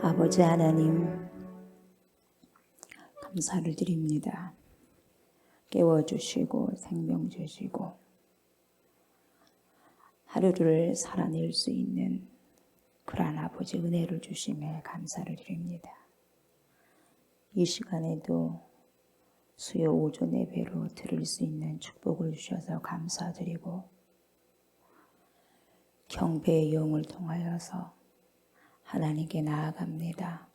아버지 하나님, 감사를 드립니다. 깨워주시고 생명 주시고 하루를 살아낼 수 있는 그러한 아버지 은혜를 주심에 감사를 드립니다. 이 시간에도 수요 오전 예배로 드릴 수 있는 축복을 주셔서 감사드리고 경배의 영을 통하여서 하나님께 나아갑니다.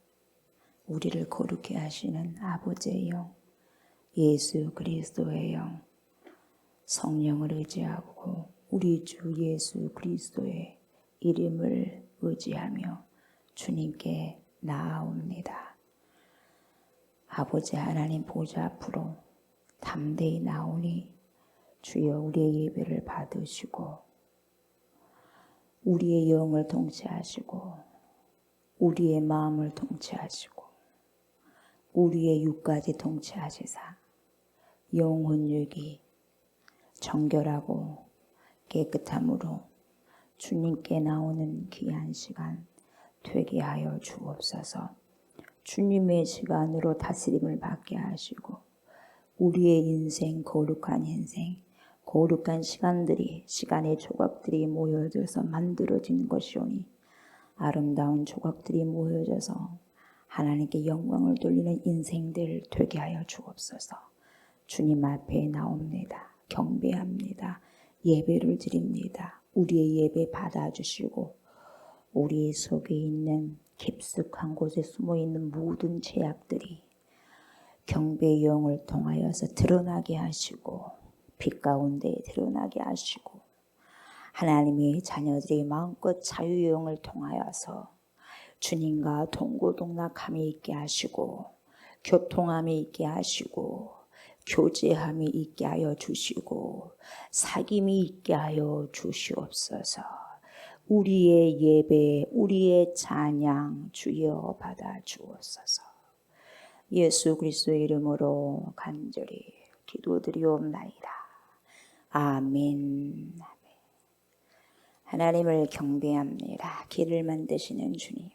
우리를 거룩히 하시는 아버지의 영, 예수 그리스도의 영, 성령을 의지하고 우리 주 예수 그리스도의 이름을 의지하며 주님께 나아옵니다. 아버지 하나님 보좌 앞으로 담대히 나오니 주여 우리의 예배를 받으시고 우리의 영을 통치하시고 우리의 마음을 통치하시고 우리의 육까지 통치하시사 영혼육이 정결하고 깨끗함으로 주님께 나오는 귀한 시간 되게 하여 주옵소서. 주님의 시간으로 다스림을 받게 하시고 우리의 인생 거룩한 인생 거룩한 시간의 조각들이 모여져서 만들어진 것이오니 아름다운 조각들이 모여져서 하나님께 영광을 돌리는 인생들 되게 하여 주옵소서. 주님 앞에 나옵니다. 경배합니다. 예배를 드립니다. 우리의 예배 받아주시고 우리 속에 있는 깊숙한 곳에 숨어있는 모든 죄악들이 경배의 영을 통하여서 드러나게 하시고 빛 가운데 드러나게 하시고 하나님의 자녀들이 마음껏 자유의 영을 통하여서 주님과 동고동락함이 있게 하시고 교통함이 있게 하시고 교제함이 있게 하여 주시고 사귐이 있게 하여 주시옵소서. 우리의 예배, 우리의 찬양 주여 받아 주옵소서. 예수 그리스도의 이름으로 간절히 기도드리옵나이다. 아멘. 하나님을 경배합니다. 길을 만드시는 주님.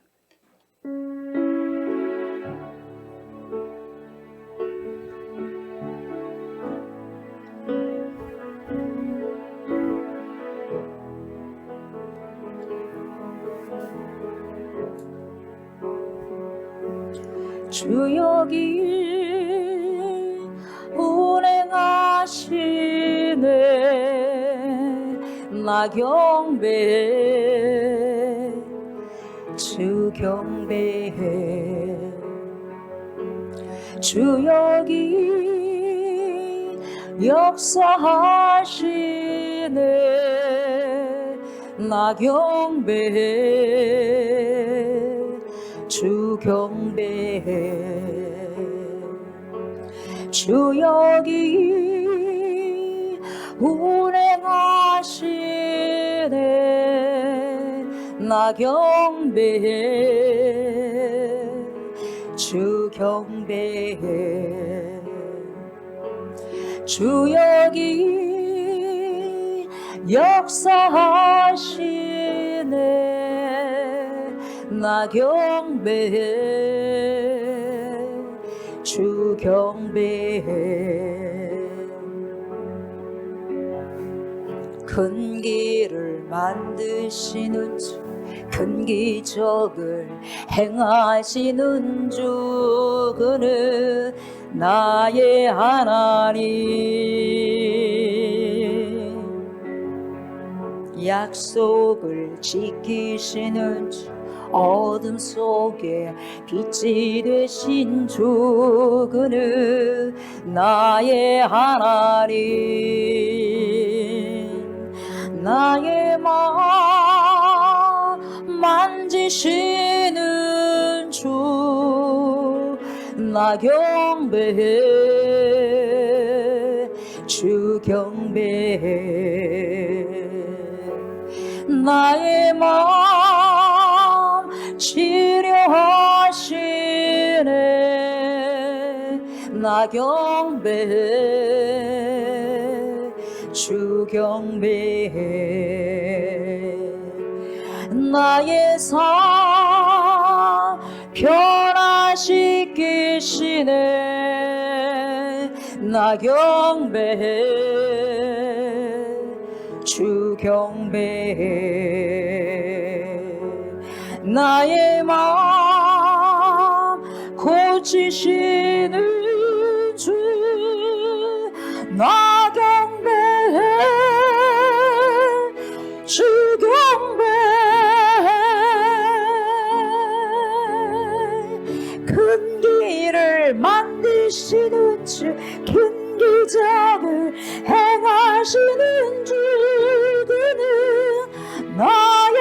주 여기 운행하시네 나 경배해 주 경배해 주 여기 역사하시네 나 경배해 주 경배해 주 여기 운행하시네 나 경배해 주 경배해 주 여기 역사하시네 나 경배해 주 경배해 큰 길을 만드시는 주 큰 기적을 행하시는 주 그는 나의 하나님 약속을 지키시는 주 어둠 속에 빛이 되신 주 그는 나의 하나님 나의 마음 만지시는 주 나 경배해 주 경배해 나의 마음 치료하시네 나 경배해 주 경배해 나의 삶 변화시키시네. 나 경배해 주 경배해. 나의 마음 고치시는 주 나 경배해 주 경배해. 큰 길을 만드시는 주 큰 기적을 행하시는 주 그는 나의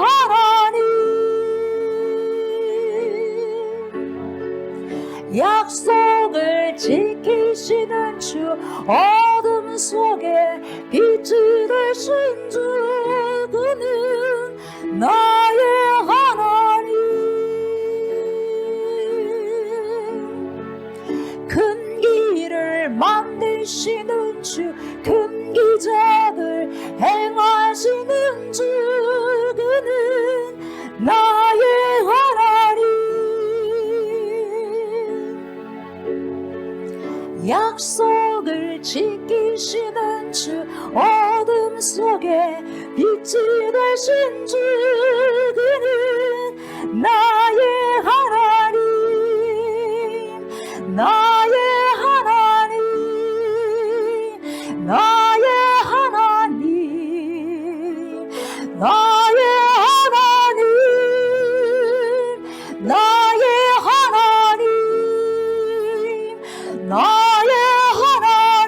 하나님. 약속을 지키시는 주 어둠 속에 빛이 되신 주 그는 나의 하나님. 큰 길을 만드시는 주 큰 기적을 행하시는 주 그는 나의 하나님. 약속을 지키시는 주 어둠 속에 빛이 되신 주 그는 나의 하나님. 나의 하나님 나의 하나님 나의 하나님 나의 하나님 나의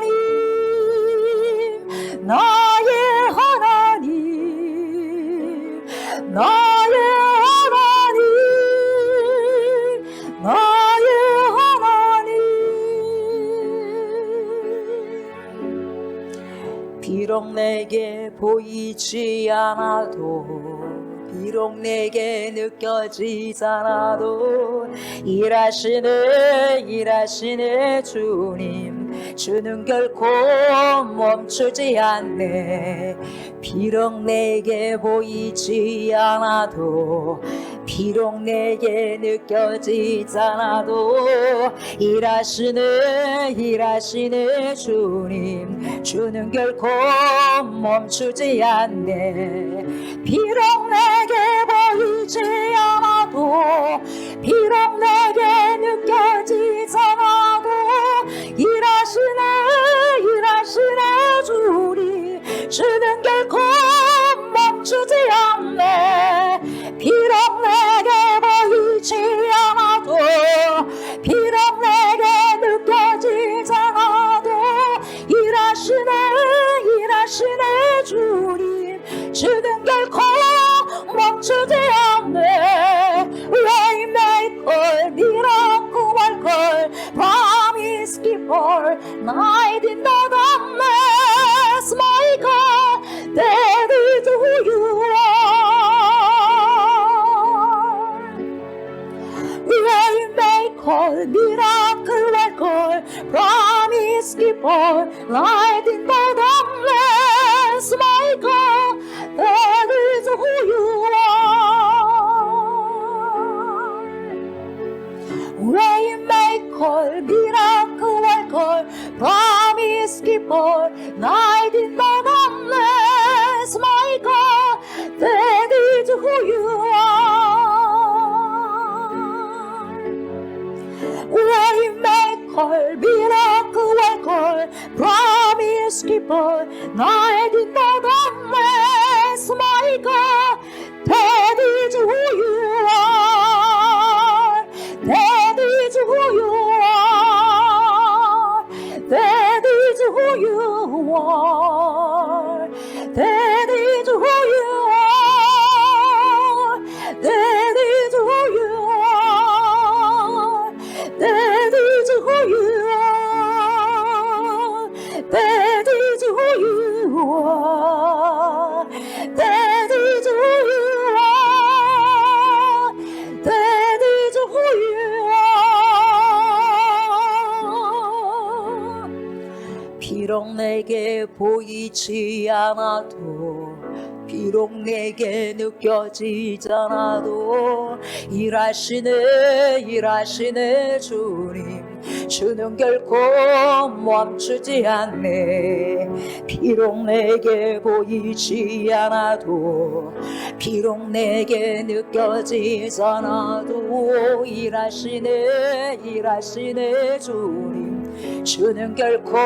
하나님 나의 하나님 나의 하나님 나의 하나님. 비록 내게 보이지 않아도 비록 내게 느껴지지 않아도 일하시네 주님 주는 결코 멈추지 않네. 비록 내게 보이지 않아도 비록 내게 느껴지지 않아도 일하시네 주님 주는 결코 멈추지 않네. 비록 내게 보이지 않아도 비록 내게 느껴지지 않아도 일하시네 주님 주는 결코 멈추지 않네. 비록 내게 보이지 않아도 비록 내게 느껴지지 않아도 일하시네 주님 주는 결코 멈추지 않네. Waymaker, miracle worker, promise keeper, night in the darkness, my God, that is who you are. Waymaker, miracle worker, promise keeper, light in the darkness, my God, that is who you are. Waymaker, miracle worker, promise keeper, night in the darkness, my God, that is who you are. Waymaker, miracle worker, promise keeper, night in the darkness, my God, that is who you are. That is who you are. That is who you are. That is who you are. That is who you are. That is who you are. That is who you are. That is who you are. That is who you are. 비록 내게 보이지 않아도 비록 내게 느껴지지 않아도 일하시네 주님. 주는 결코 멈추지 않네. 비록 내게 보이지 않아도 비록 내게 느껴지지 않아도 일하시네 주님. 주는 결코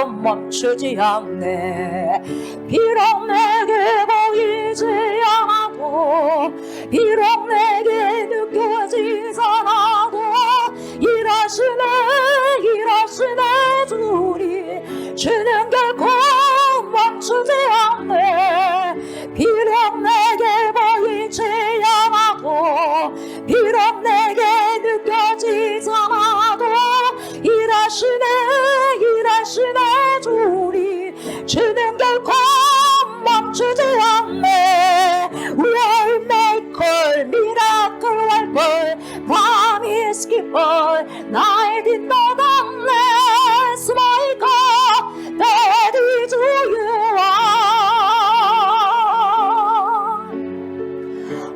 멈추지 않네. 비록 내게 보이지 않아도 비록 내게 느껴지지 않아도 일하시네 주님. 주는 결코 멈추지 않네. 비록 내게 보이지 않아도 비록 내게 느껴지지 않아도 일하시네 주님. 주는 결코 멈추지 않네. Waymaker, miracle worker, promise keeper, night in the darkness, my God, that is who you are.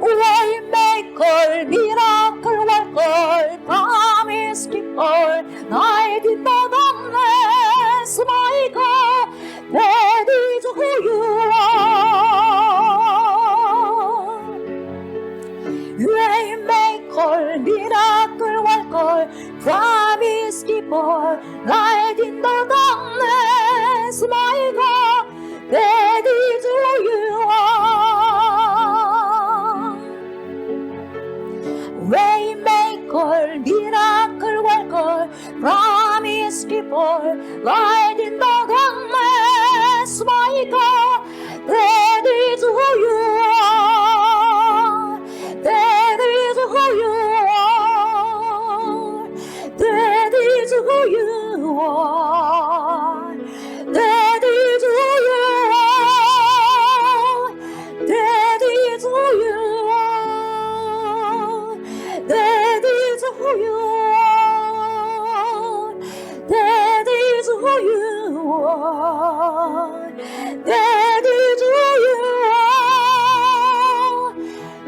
Waymaker, miracle worker, promise keeper, night in the darkness, my God, that is who you are. Waymaker, miracle worker, promise keeper, light in the darkness, my God, that is who you are. Waymaker, miracle worker, promise keeper, light in the darkness, my God, that is who you are. That is who you are. That is who you are. That is who you are. That is who you are. That is who you are. That is who you are. That is who you are.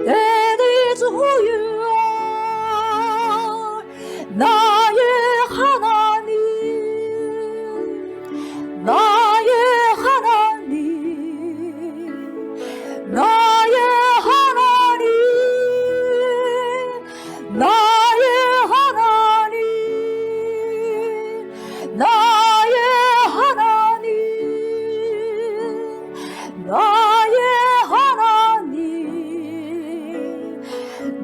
That is who you are. 나의 하나님, 나의 하나님, 나의 하나님, 나의 하나님, 나의 하나님, 나의 하나님,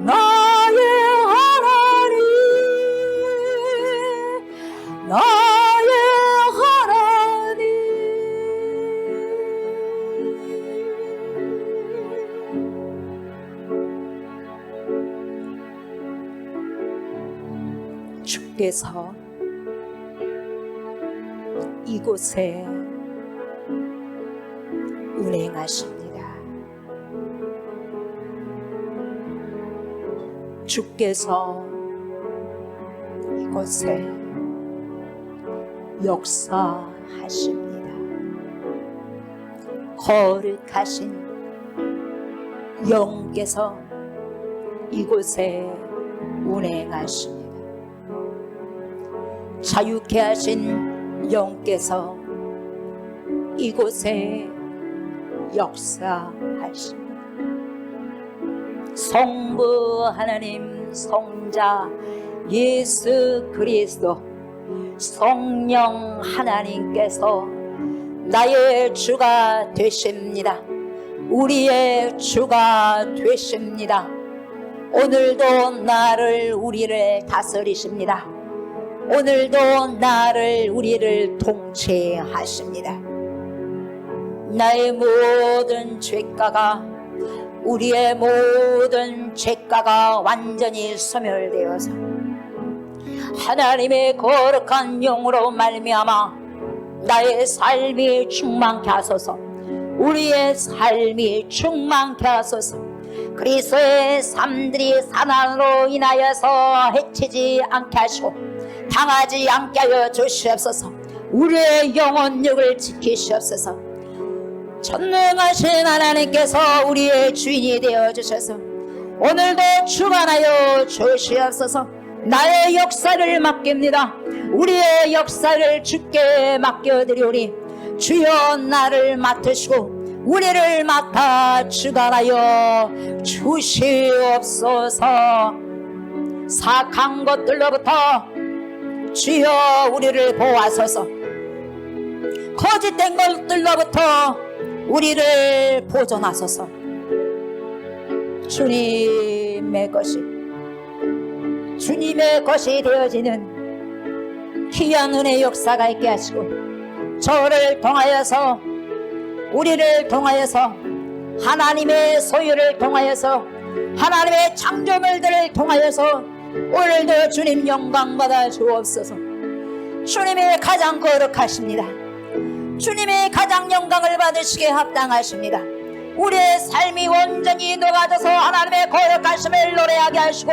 나의 하나님, 나의 하나님. 주께서 이곳에 운행하십니다. 주께서 이곳에 역사하십니다. 거룩하신 영께서 이곳에 운행하십니다. 자유케 하신 영께서 이곳에 역사하십니다. 성부 하나님, 성자 예수 그리스도, 성령 하나님께서 나의 주가 되십니다. 우리의 주가 되십니다. 오늘도 나를 우리를 다스리십니다. 오늘도 나를 우리를 통치하십니다. 나의 모든 죄가가, 우리의 모든 죄가가 완전히 소멸되어서 하나님의 거룩한 영으로 말미암아 나의 삶이 충만케 하소서. 우리의 삶이 충만케 하소서. 그리스도의 삶들이 사난으로 인하여서 해치지 않게 하시고 당하지 않게 하여 주시옵소서. 우리의 영혼력을 지키시옵소서. 전능하신 하나님께서 우리의 주인이 되어주셔서 오늘도 주관하여 주시옵소서. 나의 역사를 맡깁니다. 우리의 역사를 주께 맡겨드리오니 주여 나를 맡으시고 우리를 맡아 주관하여 주시옵소서. 사악한 것들로부터 주여 우리를 보호하소서. 거짓된 것들로부터 우리를 보존하소서. 주님의 것이 되어지는 귀한 은혜의 역사가 있게 하시고 저를 통하여서 우리를 통하여서 하나님의 소유를 통하여서 하나님의 창조물들을 통하여서 오늘도 주님 영광 받아 주옵소서. 주님이 가장 거룩하십니다. 주님이 가장 영광을 받으시기에 합당하십니다. 우리의 삶이 온전히 녹아져서 하나님의 거룩하심을 노래하게 하시고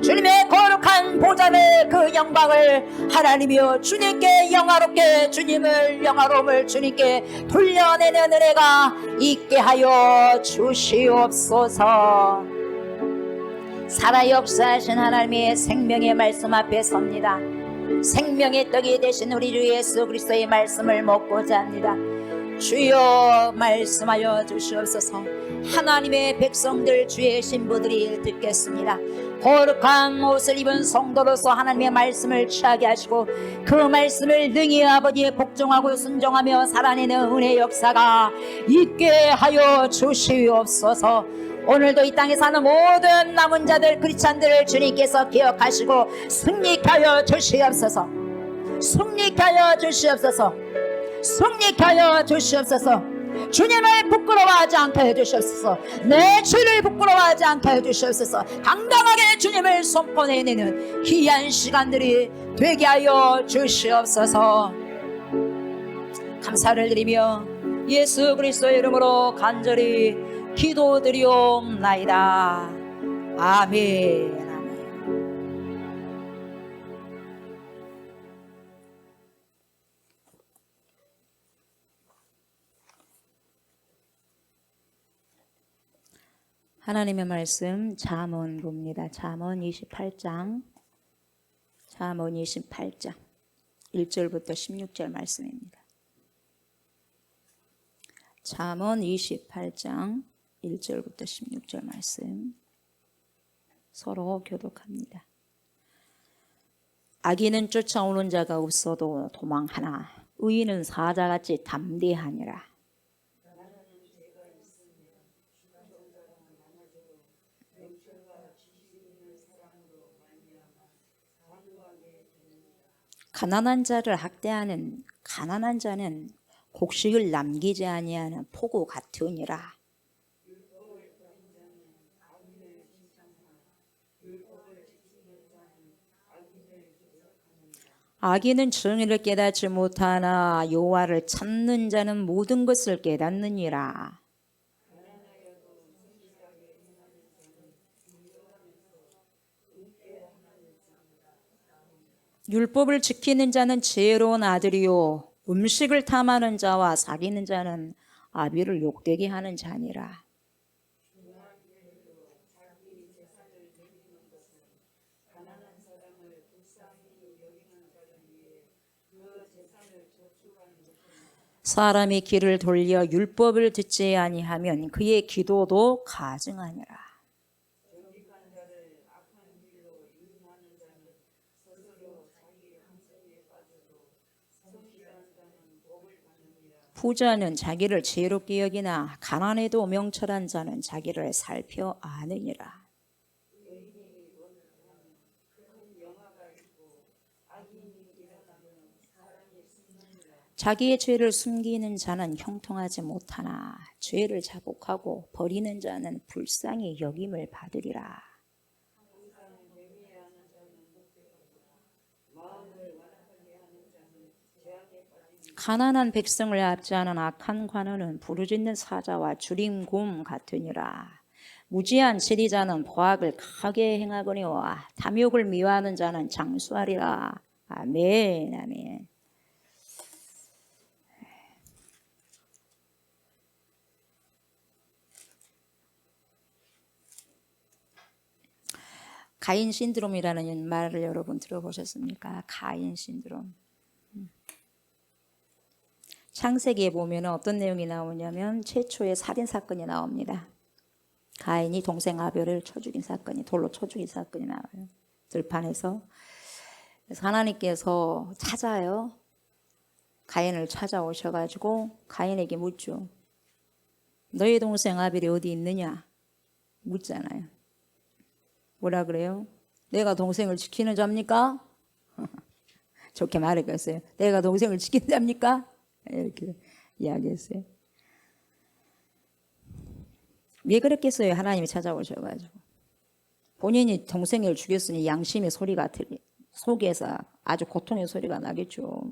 주님의 거룩한 보좌의 그 영광을 하나님이여 주님께 영화롭게 주님을 영화로움을 주님께 돌려내는 은혜가 있게 하여 주시옵소서. 살아 역사하신 하나님의 생명의 말씀 앞에 섭니다. 생명의 떡이 되신 우리 주 예수 그리스도의 말씀을 먹고자 합니다. 주여 말씀하여 주시옵소서. 하나님의 백성들 주의 신부들이 듣겠습니다. 거룩한 옷을 입은 성도로서 하나님의 말씀을 취하게 하시고 그 말씀을 능히 아버지의 복종하고 순종하며 살아내는 은혜의 역사가 있게 하여 주시옵소서. 오늘도 이 땅에 사는 모든 남은 자들 크리스찬들을 주님께서 기억하시고 승리하여 주시옵소서. 승리하여 주시옵소서. 승리하여 주시옵소서. 주님을 부끄러워하지 않게 해주시옵소서. 내 주를 부끄러워하지 않게 해주시옵소서. 당당하게 주님을 선포해내는 귀한 시간들이 되게 하여 주시옵소서. 감사를 드리며 예수 그리스도의 이름으로 간절히 기도드리옵나이다. 아멘. 하나님의 말씀 잠언 봅니다. 잠언 28장 1절부터 16절 말씀입니다. 잠언 28장 1절부터 16절 말씀 서로 교독합니다. 악인은 쫓아오는 자가 없어도 도망하나 의인은 사자같이 담대하니라. 가난한 자를 학대하는 가난한 자는 곡식을 남기지 아니하는 포구 같으니라. 악인은 정의를 깨닫지 못하나 여호와를 찾는 자는 모든 것을 깨닫느니라. 율법을 지키는 자는 지혜로운 아들이요 음식을 탐하는 자와 사귀는 자는 아비를 욕되게 하는 자니라. 사람이 길을 돌려 율법을 듣지 아니하면 그의 기도도 가증하니라. 부자는 자기를 지혜롭게 여기나 가난해도 명철한 자는 자기를 살펴 아느니라. 자기의 죄를 숨기는 자는 형통하지 못하나 죄를 자복하고 버리는 자는 불쌍히 여김을 받으리라. 가난한 백성을 압제하는 악한 관원은 부르짖는 사자와 주림곰 같으니라. 무지한 지리자는 보악을 크게 행하거니와 탐욕을 미워하는 자는 장수하리라. 아멘. 아멘. 가인 신드롬이라는 말을 여러분 들어보셨습니까? 가인 신드롬. 창세기에 보면 어떤 내용이 나오냐면 최초의 살인 사건이 나옵니다. 가인이 동생 아벨을 쳐 죽인 사건이, 돌로 쳐 죽인 사건이 나와요. 들판에서. 그래서 하나님께서 찾아요. 가인을 찾아오셔가지고 가인에게 묻죠. 너희 동생 아벨이 어디 있느냐? 묻잖아요. 뭐라 그래요? 내가 동생을 지키는 자입니까? 좋게 말했어요. 내가 동생을 지키는 자입니까? 이렇게 이야기했어요. 왜 그랬겠어요? 하나님이 찾아오셔가지고. 본인이 동생을 죽였으니 양심의 소리가 속에서 아주 고통의 소리가 나겠죠.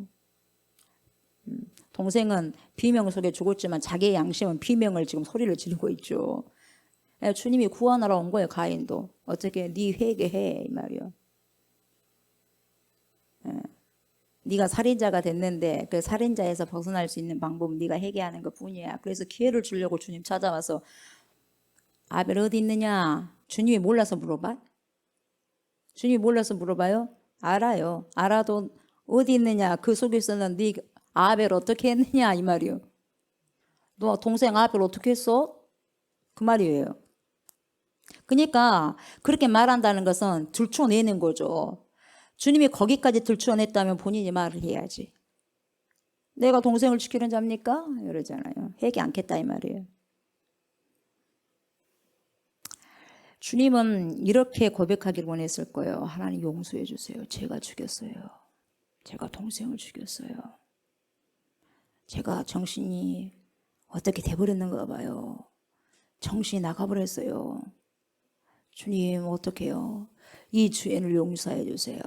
동생은 비명 속에 죽었지만 자기의 양심은 비명을 지금 소리를 지르고 있죠. 주님이 구원하러 온 거예요. 가인도. 어떻게 네 회개해 이 말이요. 네가 살인자가 됐는데 그 살인자에서 벗어날 수 있는 방법은 네가 회개하는 것뿐이야. 그래서 기회를 주려고 주님 찾아와서 아벨 어디 있느냐? 주님이 몰라서 물어봐? 주님이 몰라서 물어봐요? 알아요. 알아도 어디 있느냐? 그 속에서는 네 아벨 어떻게 했느냐 이 말이요. 너 동생 아벨 어떻게 했어? 그 말이에요. 그러니까 그렇게 말한다는 것은 들춰내는 거죠. 주님이 거기까지 들춰냈다면 본인이 말을 해야지. 내가 동생을 지키는 자입니까? 이러잖아요. 회개 않겠다 이 말이에요. 주님은 이렇게 고백하기를 원했을 거예요. 하나님 용서해 주세요. 제가 죽였어요. 제가 동생을 죽였어요. 제가 정신이 어떻게 돼버렸는가 봐요. 정신이 나가버렸어요. 주님 어떡해요? 이 죄를 용서해 주세요.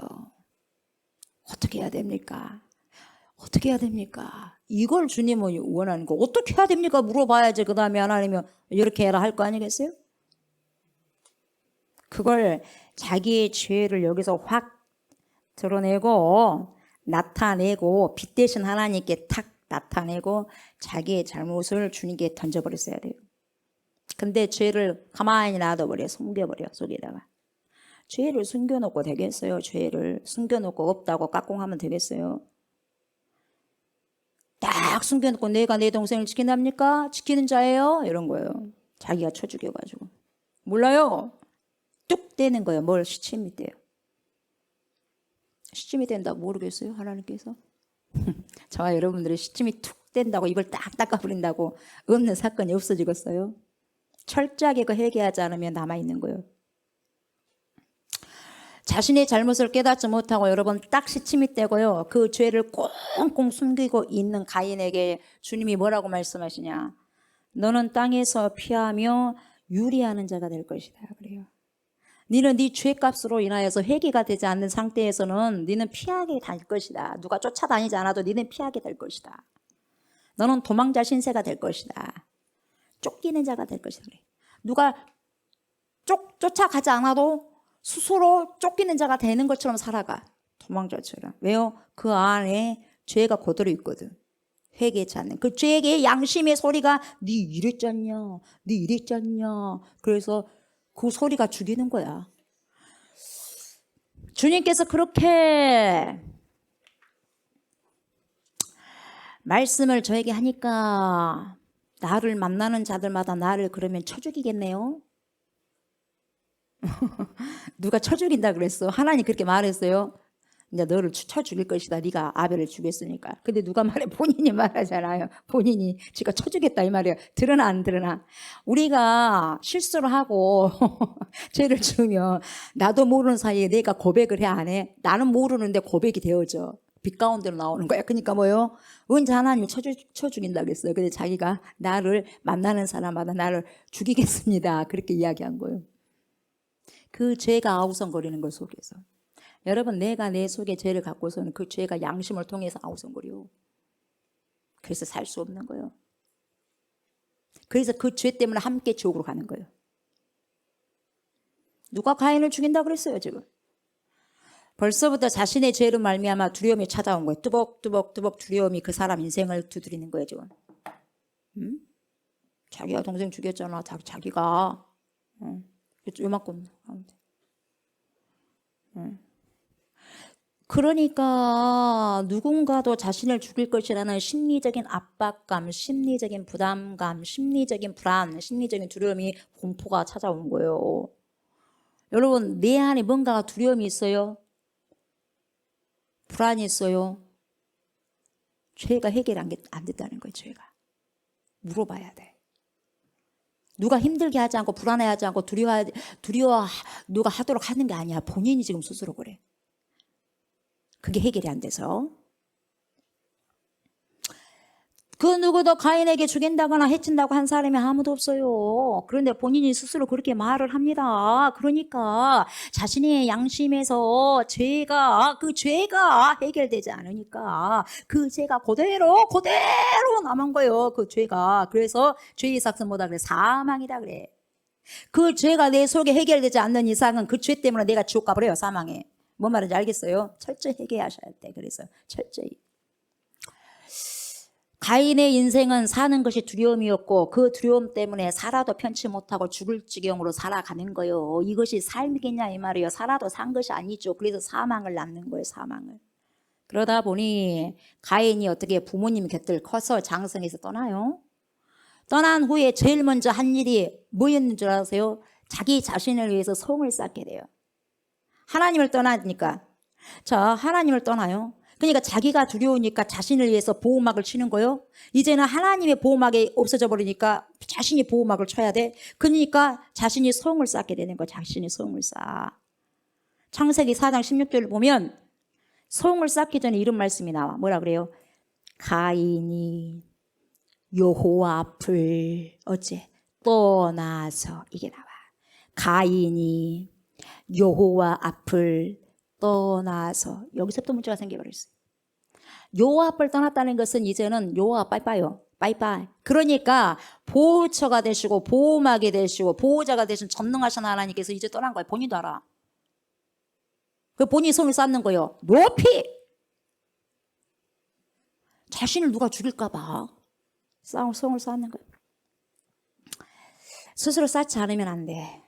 어떻게 해야 됩니까? 어떻게 해야 됩니까? 이걸 주님은 원하는 거. 어떻게 해야 됩니까? 물어봐야지. 그 다음에 하나님이 이렇게 해라 할 거 아니겠어요? 그걸 자기의 죄를 여기서 확 드러내고 나타내고 빛 대신 하나님께 탁 나타내고 자기의 잘못을 주님께 던져버렸어야 돼요. 근데 죄를 가만히 놔둬버려. 숨겨버려 속에다가. 죄를 숨겨놓고 되겠어요? 죄를 숨겨놓고 없다고 깍공하면 되겠어요? 딱 숨겨놓고 내가 내 동생을 지킨답니까? 지키는 자예요? 이런 거예요. 자기가 쳐 죽여가지고. 몰라요. 뚝 떼는 거예요. 뭘 시침이 떼요. 시침이 뗀다고 모르겠어요? 하나님께서? 저와 여러분들이 시침이 툭 뗀다고 입을 딱 닦아버린다고 없는 사건이 없어지겠어요? 철저하게 그 회개하지 않으면 남아있는 거예요. 자신의 잘못을 깨닫지 못하고 여러분 딱 시침이 떼고요. 그 죄를 꽁꽁 숨기고 있는 가인에게 주님이 뭐라고 말씀하시냐. 너는 땅에서 피하며 유리하는 자가 될 것이다. 그래요. 너는 네 죄값으로 인하여서 회개가 되지 않는 상태에서는 너는 피하게 될 것이다. 누가 쫓아다니지 않아도 너는 피하게 될 것이다. 너는 도망자 신세가 될 것이다. 쫓기는 자가 될 것이다. 그래. 누가 쫓아가지 않아도 스스로 쫓기는 자가 되는 것처럼 살아가. 도망자처럼. 왜요? 그 안에 죄가 그대로 있거든. 회개치 않는. 그 죄의 양심의 소리가 네 이랬잖냐. 네 이랬잖냐. 그래서 그 소리가 죽이는 거야. 주님께서 그렇게 말씀을 저에게 하니까 나를 만나는 자들마다 나를 그러면 쳐 죽이겠네요. 누가 쳐 죽인다 그랬어. 하나님 그렇게 말했어요. 이제 너를 쳐 죽일 것이다. 네가 아벨을 죽였으니까. 근데 누가 말해? 본인이 말하잖아요. 본인이 지가 쳐 죽였다 이 말이에요. 드러나 안 드러나? 우리가 실수를 하고 죄를 지으면 나도 모르는 사이에 내가 고백을 해 안 해? 나는 모르는데 고백이 되어져. 빛 가운데로 나오는 거야. 그러니까 뭐요? 언제 하나님이 쳐 죽인다 그랬어요. 근데 자기가 나를 만나는 사람마다 나를 죽이겠습니다. 그렇게 이야기한 거예요. 그 죄가 아우성거리는 것 속에서. 여러분 내가 내 속에 죄를 갖고서는 그 죄가 양심을 통해서 아우성거려. 그래서 살 수 없는 거예요. 그래서 그 죄 때문에 함께 지옥으로 가는 거예요. 누가 가인을 죽인다 그랬어요 지금. 벌써부터 자신의 죄로 말미암아 두려움이 찾아온 거예요. 뚜벅뚜벅 두려움이 그 사람 인생을 두드리는 거예요 지금. 자기가 동생 죽였잖아. 자기가 요만큼. 그러니까 누군가도 자신을 죽일 것이라는 심리적인 압박감, 심리적인 부담감, 심리적인 불안, 심리적인 두려움이 공포가 찾아오는 거예요. 여러분, 내 안에 뭔가 두려움이 있어요? 불안이 있어요? 죄가 해결 안 됐다는 거예요. 죄가. 물어봐야 돼. 누가 힘들게 하지 않고 불안해하지 않고 두려워 누가 하도록 하는 게 아니야. 본인이 지금 스스로 그래. 그게 해결이 안 돼서. 그 누구도 가인에게 죽인다거나 해친다고 한 사람이 아무도 없어요. 그런데 본인이 스스로 그렇게 말을 합니다. 그러니까 자신의 양심에서 그 죄가 해결되지 않으니까 그 죄가 그대로 남은 거예요. 그 죄가. 그래서 죄의 삭은 뭐다 그래? 사망이다 그래. 그 죄가 내 속에 해결되지 않는 이상은 그 죄 때문에 내가 지옥 가버려요. 사망에. 뭔 말인지 알겠어요? 철저히 해결하셔야 돼. 그래서 철저히. 가인의 인생은 사는 것이 두려움이었고 그 두려움 때문에 살아도 편치 못하고 죽을 지경으로 살아가는 거예요. 이것이 삶이겠냐 이 말이에요. 살아도 산 것이 아니죠. 그래서 사망을 낳는 거예요. 사망을. 그러다 보니 가인이 어떻게 부모님 곁을 커서 장성해서 떠나요. 떠난 후에 제일 먼저 한 일이 뭐였는 줄 아세요? 자기 자신을 위해서 성을 쌓게 돼요. 하나님을 떠나니까. 자, 하나님을 떠나요. 그러니까 자기가 두려우니까 자신을 위해서 보호막을 치는 거예요. 이제는 하나님의 보호막이 없어져 버리니까 자신이 보호막을 쳐야 돼. 그러니까 자신이 성을 쌓게 되는 거예요. 자신이 성을 쌓아. 창세기 4장 16절을 보면 성을 쌓기 전에 이런 말씀이 나와. 뭐라 그래요? 가인이 여호와 앞을 떠나서 이게 나와. 가인이 여호와 앞을 떠나서 여기서부터 문제가 생겨버렸어요. 여호와 앞을 떠났다는 것은 이제는 여호와 빠이빠이요. 빠이빠이. 그러니까 보호처가 되시고 보호막이 되시고 보호자가 되신 전능하신 하나님께서 이제 떠난 거예요. 본인도 알아. 그 본인이 손을 쌓는 거예요. 높이. 자신을 누가 죽일까 봐 성을 쌓는 거예요. 스스로 쌓지 않으면 안 돼.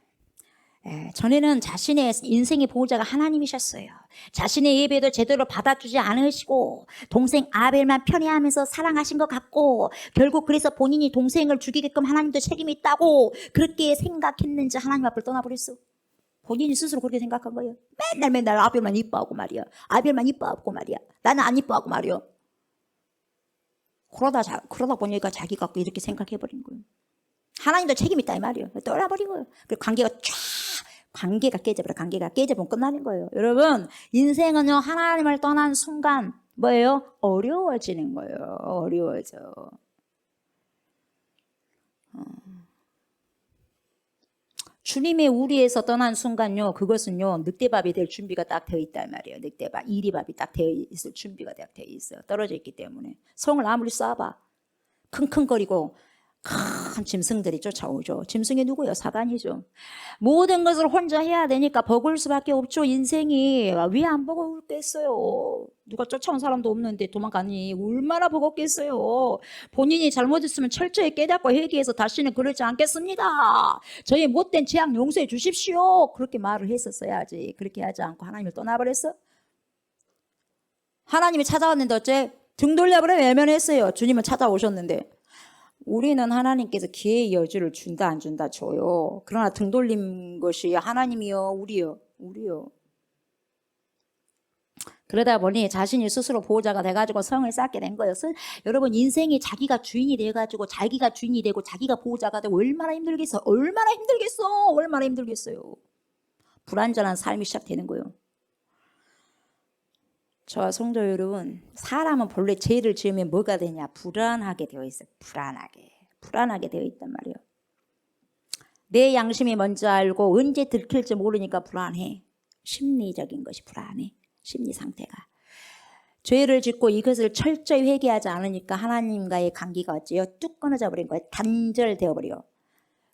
전에는 자신의 인생의 보호자가 하나님이셨어요. 자신의 예배도 제대로 받아주지 않으시고 동생 아벨만 편애하면서 사랑하신 것 같고 결국 그래서 본인이 동생을 죽이게끔 하나님도 책임이 있다고 그렇게 생각했는지 하나님 앞을 떠나버렸어. 본인이 스스로 그렇게 생각한 거예요. 맨날 아벨만 이뻐하고 말이야. 아벨만 이뻐하고 말이야. 나는 안 이뻐하고 말이야. 그러다 보니까 자기가 이렇게 생각해버린 거예요. 하나님도 책임이 있다 이 말이에요. 떠나버린 거예요. 그리고 관계가 깨져버려. 관계가 깨져버리면 끝나는 거예요. 여러분, 인생은요, 하나님을 떠난 순간, 뭐예요? 어려워지는 거예요. 어려워져. 주님의 우리에서 떠난 순간요, 그것은요, 늑대밥이 될 준비가 딱 되어 있단 말이에요. 늑대밥, 이리밥이 딱 되어 있을 준비가 딱 되어 있어요. 떨어져 있기 때문에. 성을 아무리 쌓아봐. 킁킁거리고, 큰 짐승들이 쫓아오죠. 짐승이 누구예요? 사단이죠. 모든 것을 혼자 해야 되니까 버거울 수밖에 없죠. 인생이 왜 안 버거울겠어요? 누가 쫓아온 사람도 없는데 도망가니 얼마나 버겁겠어요. 본인이 잘못했으면 철저히 깨닫고 회개해서 다시는 그러지 않겠습니다. 저희 못된 죄악 용서해 주십시오. 그렇게 말을 했었어야지. 그렇게 하지 않고 하나님을 떠나버렸어. 하나님이 찾아왔는데 어째 등 돌려버려 외면했어요. 주님은 찾아오셨는데. 우리는 하나님께서 기회의 여지를 준다 안 준다 줘요. 그러나 등 돌린 것이 하나님이요 우리요. 그러다 보니 자신이 스스로 보호자가 돼가지고 성을 쌓게 된 거예요. 여러분 인생이 자기가 주인이 돼가지고 자기가 주인이 되고 자기가 보호자가 되고 얼마나 힘들겠어요. 불완전한 삶이 시작되는 거예요. 저와 성도 여러분, 사람은 본래 죄를 지으면 뭐가 되냐? 불안하게 되어 있어요. 불안하게 되어 있단 말이에요. 내 양심이 먼저 알고 언제 들킬지 모르니까 불안해. 심리적인 것이 불안해. 심리 상태가. 죄를 짓고 이것을 철저히 회개하지 않으니까 하나님과의 관계가 어째요? 뚝 끊어져 버린 거예요. 단절되어 버려.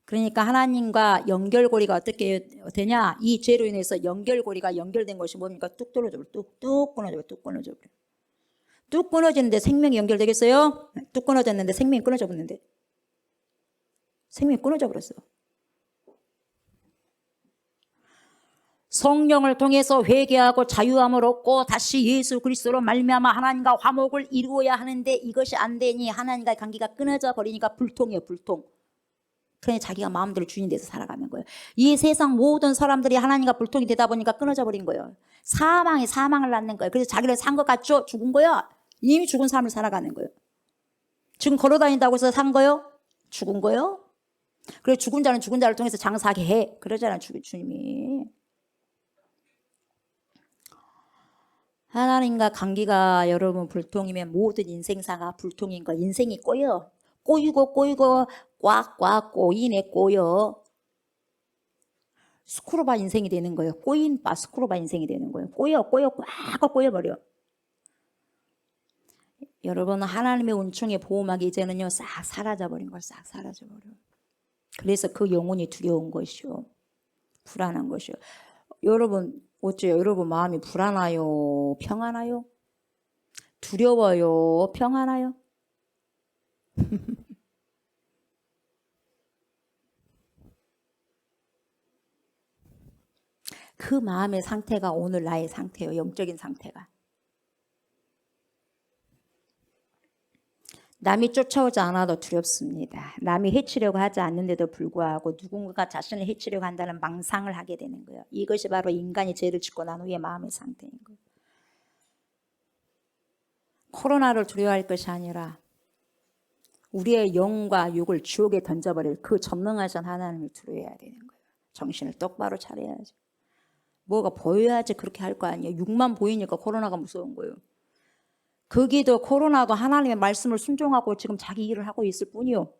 그러니까 하나님과 연결고리가 어떻게 되냐? 이 죄로 인해서 연결고리가 연결된 것이 뭡니까? 뚝 떨어져 버려. 뚝 끊어져 버려. 뚝 끊어지는데 생명이 연결되겠어요? 뚝 끊어졌는데 생명이 끊어져 버렸는데. 생명이 끊어져 버렸어. 성령을 통해서 회개하고 자유함을 얻고 다시 예수 그리스도로 말미암아 하나님과 화목을 이루어야 하는데 이것이 안 되니 하나님과의 관계가 끊어져 버리니까 불통이에요. 불통. 그러니 자기가 마음대로 주인 돼서 살아가는 거예요. 이 세상 모든 사람들이 하나님과 불통이 되다 보니까 끊어져 버린 거예요. 사망을 낳는 거예요. 그래서 자기를 산 것 같죠? 죽은 거야. 이미 죽은 삶을 살아가는 거예요. 지금 걸어다닌다고 해서 산 거요? 죽은 거요? 그래 죽은 자는 죽은 자를 통해서 장사하게 해. 그러잖아요. 주님이. 하나님과 관계가 여러분 불통이면 모든 인생사가 불통인 거. 인생이 꼬여. 꼬이고 꽉 꼬이네 꼬여. 스크루바 인생이 되는 거예요. 꼬인 바 스크루바 인생이 되는 거예요. 꼬여 꽉 꼬여버려. 여러분 하나님의 은총의 보호막이 이제는요 싹 사라져버린 걸 싹 사라져버려. 그래서 그 영혼이 두려운 것이요. 불안한 것이요. 여러분 어째요? 여러분 마음이 불안하요? 평안하요? 두려워요? 평안하요? 그 마음의 상태가 오늘 나의 상태예요. 영적인 상태가. 남이 쫓아오지 않아도 두렵습니다. 남이 해치려고 하지 않는데도 불구하고 누군가가 자신을 해치려고 한다는 망상을 하게 되는 거예요. 이것이 바로 인간이 죄를 짓고 난 후의 마음의 상태인 거예요. 코로나를 두려워할 것이 아니라 우리의 영과 육을 지옥에 던져버릴 그 전능하신 하나님을 두려워해야 되는 거예요. 정신을 똑바로 차려야죠. 뭐가 보여야지 그렇게 할 거 아니에요. 육만 보이니까 코로나가 무서운 거예요. 거기도 코로나도 하나님의 말씀을 순종하고 지금 자기 일을 하고 있을 뿐이요.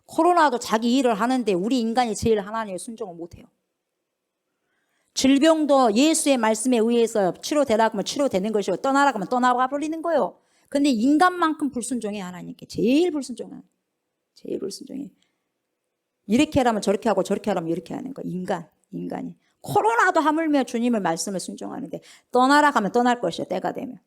코로나도 자기 일을 하는데 우리 인간이 제일 하나님의 순종을 못해요. 질병도 예수의 말씀에 의해서 치료되라고 하면 치료되는 것이고 떠나라고 하면 떠나가 버리는 거예요. 근데 인간만큼 불순종해 하나님께. 제일 불순종해. 제일 불순종해. 이렇게 하라면 저렇게 하고 저렇게 하라면 이렇게 하는 거. 인간이. 코로나도 하물며 주님의 말씀을 순종하는데 떠나라 하면 떠날 것이요. 때가 되면.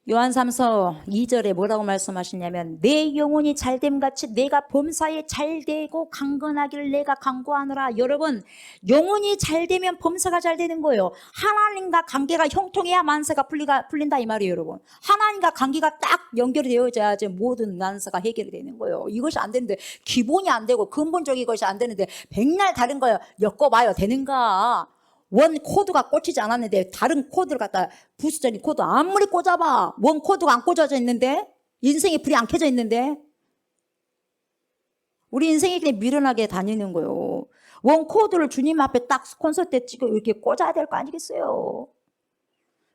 요한 3서 2절에 뭐라고 말씀하시냐면 내 영혼이 잘됨같이 내가 범사에 잘되고 강건하기를 내가 간구하노라. 여러분 영혼이 잘되면 범사가 잘되는 거예요. 하나님과 관계가 형통해야 만사가 풀린다 이 말이에요. 여러분 하나님과 관계가 딱 연결이 되어져야지 모든 만사가 해결이 되는 거예요. 이것이 안 되는데 기본이 안 되고 근본적인 것이 안 되는데 백날 다른 거예요. 엮어봐요. 되는가. 원 코드가 꽂히지 않았는데 다른 코드를 갖다 부수적인 코드 아무리 꽂아봐 원 코드가 안 꽂아져 있는데 인생이 불이 안 켜져 있는데 우리 인생이 그냥 미련하게 다니는 거예요. 원 코드를 주님 앞에 딱 콘서트 때 찍어 이렇게 꽂아야 될 거 아니겠어요.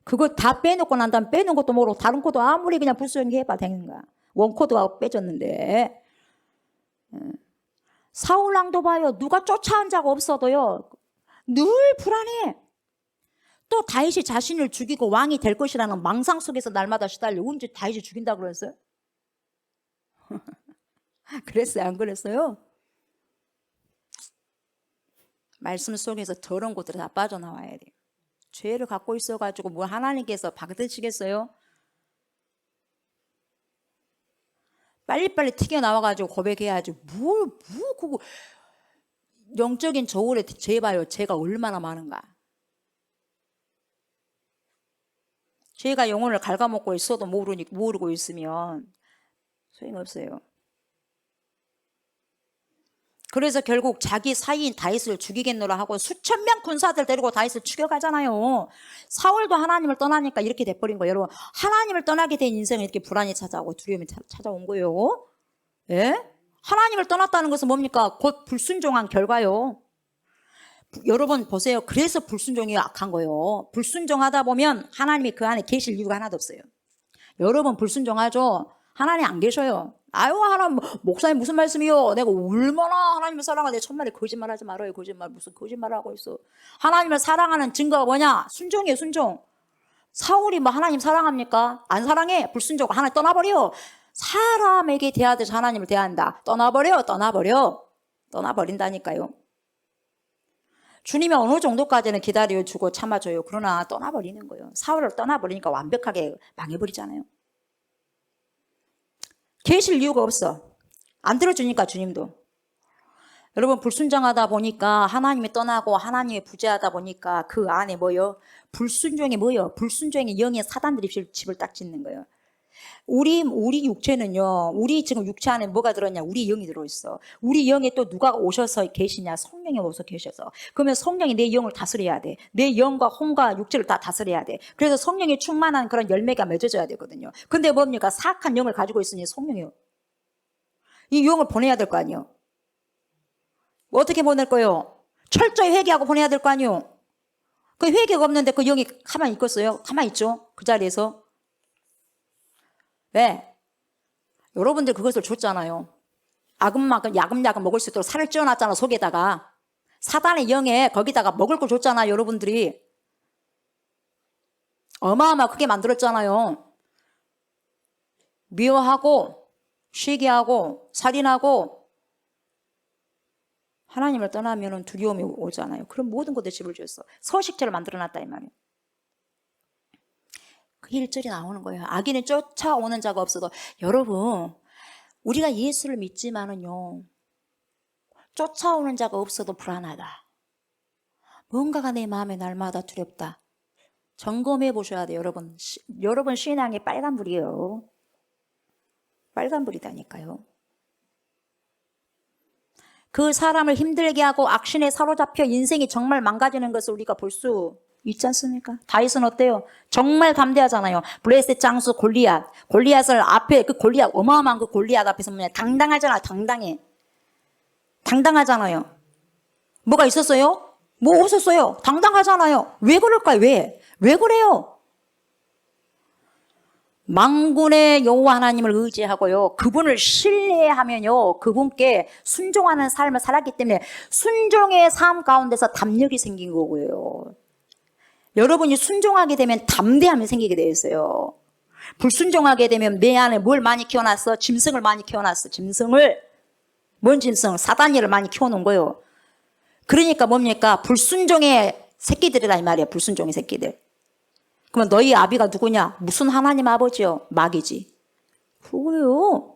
그거 다 빼놓고 난 다음 빼놓은 것도 모르고 다른 코드 아무리 그냥 부수적인 게 해봐 되는 거야. 원 코드가 빼졌는데 사울왕도 봐요. 누가 쫓아온 자가 없어도요 늘 불안해. 또 다윗이 자신을 죽이고 왕이 될 것이라는 망상 속에서 날마다 시달려. 언제 다윗이 죽인다고 그랬어요? 그랬어요? 안 그랬어요? 말씀 속에서 더러운 것들이 다 빠져나와야 돼요. 죄를 갖고 있어가지고 뭐 하나님께서 받으시겠어요? 빨리빨리 튀겨나와가지고 고백해야지. 그거 영적인 저울에 재봐요. 죄가 얼마나 많은가. 죄가 영혼을 갉아먹고 있어도 모르고 있으면 소용없어요. 그래서 결국 자기 사이인 다윗을 죽이겠노라 하고 수천 명 군사들 데리고 다윗을 죽여가잖아요. 사울도 하나님을 떠나니까 이렇게 돼버린 거예요. 여러분 하나님을 떠나게 된 인생은 이렇게 불안이 찾아오고 두려움이 찾아온 거예요. 예? 하나님을 떠났다는 것은 뭡니까? 곧 불순종한 결과요. 여러분 보세요. 그래서 불순종이 악한 거예요. 불순종하다 보면 하나님이 그 안에 계실 이유가 하나도 없어요. 여러분 불순종하죠? 하나님 안 계셔요. 아유 하나님 목사님 무슨 말씀이요? 내가 얼마나 하나님을 사랑하는데 천만에 거짓말하지 말아요. 거짓말 무슨 거짓말을 하고 있어. 하나님을 사랑하는 증거가 뭐냐? 순종이에요. 순종. 사울이 뭐 하나님 사랑합니까? 안 사랑해. 불순종. 하나님 떠나버려. 사람에게 대하듯이 하나님을 대한다. 떠나버린다니까요. 주님이 어느 정도까지는 기다려주고 참아줘요. 그러나 떠나버리는 거예요. 사울을 떠나버리니까 완벽하게 망해버리잖아요. 계실 이유가 없어. 안 들어주니까 주님도. 여러분 불순종하다 보니까 하나님이 떠나고 하나님이 부재하다 보니까 그 안에 뭐요? 불순종이 뭐요? 불순종의 영의 사단들이 집을 딱 짓는 거예요. 우리 육체는요, 우리 지금 육체 안에 뭐가 들었냐? 우리 영이 들어있어. 우리 영에 또 누가 오셔서 계시냐? 성령이 오셔서 계셔서. 그러면 성령이 내 영을 다스려야 돼. 내 영과 혼과 육체를 다 다스려야 돼. 그래서 성령이 충만한 그런 열매가 맺어져야 되거든요. 근데 뭡니까? 사악한 영을 가지고 있으니 성령이요. 이 영을 보내야 될 거 아니에요. 어떻게 보낼 거요? 철저히 회개하고 보내야 될 거 아니에요. 그 회개가 없는데 그 영이 가만히 있겠어요? 가만히 있죠? 그 자리에서. 왜? 여러분들 그것을 줬잖아요. 야금야금 먹을 수 있도록 살을 찌워놨잖아, 속에다가. 사단의 영에 거기다가 먹을 걸 줬잖아요, 여러분들이. 어마어마 크게 만들었잖아요. 미워하고, 시기하고, 살인하고, 하나님을 떠나면 두려움이 오잖아요. 그럼 모든 것에 집을 줬어. 서식처를 만들어놨다, 이 말이에요. 그 1절이 나오는 거예요. 악인은 쫓아오는 자가 없어도. 여러분, 우리가 예수를 믿지만은요, 쫓아오는 자가 없어도 불안하다. 뭔가가 내 마음에 날마다 두렵다. 점검해 보셔야 돼요, 여러분. 여러분 신앙이 빨간불이에요. 빨간불이다니까요. 그 사람을 힘들게 하고 악신에 사로잡혀 인생이 정말 망가지는 것을 우리가 볼 수 있지 않습니까? 다윗은 어때요? 정말 담대하잖아요. 블레셋 장수 골리앗. 골리앗을 앞에 그 골리앗, 어마어마한 그 골리앗 앞에서 뭐냐. 당당하잖아, 당당해. 당당하잖아요. 뭐가 있었어요? 뭐 없었어요. 당당하잖아요. 왜 그럴까요? 왜 그래요? 만군의 여호와 하나님을 의지하고요. 그분을 신뢰하면요. 그분께 순종하는 삶을 살았기 때문에 순종의 삶 가운데서 담력이 생긴 거고요. 여러분이 순종하게 되면 담대함이 생기게 되어 있어요. 불순종하게 되면 내 안에 뭘 많이 키워놨어? 짐승을 많이 키워놨어. 뭔 짐승? 사단이를 많이 키워놓은 거예요. 그러니까 뭡니까? 불순종의 새끼들이라 이 말이에요. 불순종의 새끼들. 그러면 너희 아비가 누구냐? 무슨 하나님 아버지요? 마귀지. 그거예요.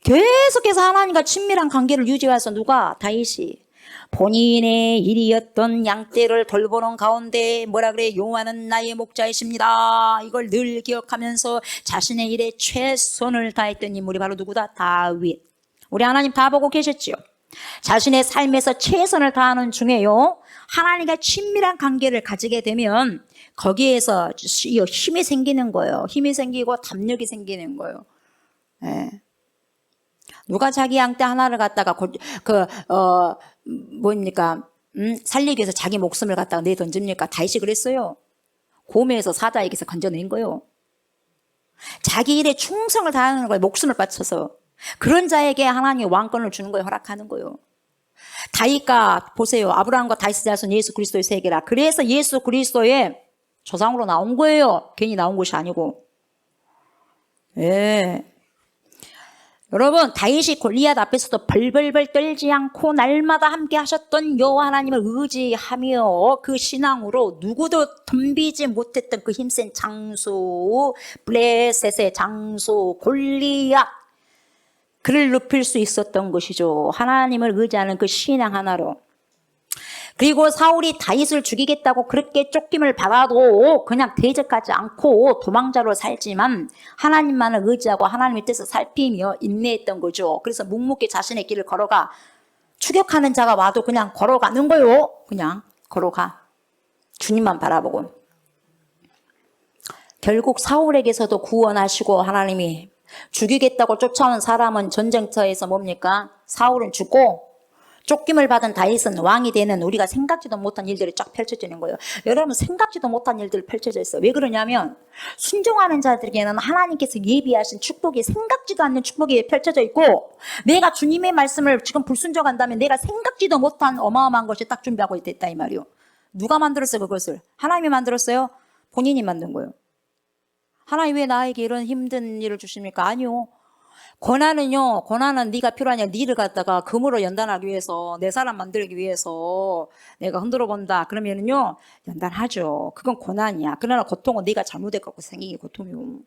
계속해서 하나님과 친밀한 관계를 유지해서 누가? 다윗이. 본인의 일이었던 양떼를 돌보는 가운데 뭐라 그래? 여호와는 나의 목자이십니다. 이걸 늘 기억하면서 자신의 일에 최선을 다했던 인물이 바로 누구다? 다윗. 우리 하나님 다 보고 계셨죠? 자신의 삶에서 최선을 다하는 중에요. 하나님과 친밀한 관계를 가지게 되면 거기에서 힘이 생기는 거예요. 힘이 생기고 담력이 생기는 거예요. 네. 누가 자기 양떼 하나를 갖다가 살리기 위해서 자기 목숨을 갖다가 내던집니까? 다윗이 그랬어요. 고매에서 사자에게서 건져낸 거예요. 자기 일에 충성을 다하는 거예요. 목숨을 바쳐서. 그런 자에게 하나님이 왕권을 주는 거예요. 허락하는 거예요. 다윗과 보세요. 아브라함과 다윗의 자손 예수 그리스도의 세계라. 그래서 예수 그리스도의 조상으로 나온 거예요. 괜히 나온 것이 아니고. 예. 여러분 다윗이 골리앗 앞에서도 벌벌벌 떨지 않고 날마다 함께 하셨던 여호와 하나님을 의지하며 그 신앙으로 누구도 덤비지 못했던 그 힘센 장수 블레셋의 장수 골리앗 그를 눕힐 수 있었던 것이죠. 하나님을 의지하는 그 신앙 하나로. 그리고 사울이 다윗을 죽이겠다고 그렇게 쫓김을 받아도 그냥 대적하지 않고 도망자로 살지만 하나님만을 의지하고 하나님의 뜻을 살피며 인내했던 거죠. 그래서 묵묵히 자신의 길을 걸어가. 추격하는 자가 와도 그냥 걸어가는 거요. 그냥 걸어가. 주님만 바라보고. 결국 사울에게서도 구원하시고 하나님이 죽이겠다고 쫓아온 사람은 전쟁터에서 뭡니까? 사울은 죽고 쫓김을 받은 다윗은 왕이 되는 우리가 생각지도 못한 일들이 쫙 펼쳐지는 거예요. 여러분 생각지도 못한 일들이 펼쳐져 있어요. 왜 그러냐면 순종하는 자들에게는 하나님께서 예비하신 축복이 생각지도 않는 축복이 펼쳐져 있고 내가 주님의 말씀을 지금 불순종한다면 내가 생각지도 못한 어마어마한 것이 딱 준비하고 있다 이 말이요. 누가 만들었어요 그것을? 하나님이 만들었어요? 본인이 만든 거예요. 하나님 왜 나에게 이런 힘든 일을 주십니까? 아니요. 고난은 네가 필요하냐? 네를 갖다가 금으로 연단하기 위해서 내 사람 만들기 위해서 내가 흔들어 본다. 그러면은요 연단하죠. 그건 고난이야. 그러나 고통은 네가 잘못해갖고 생긴 게 고통이요.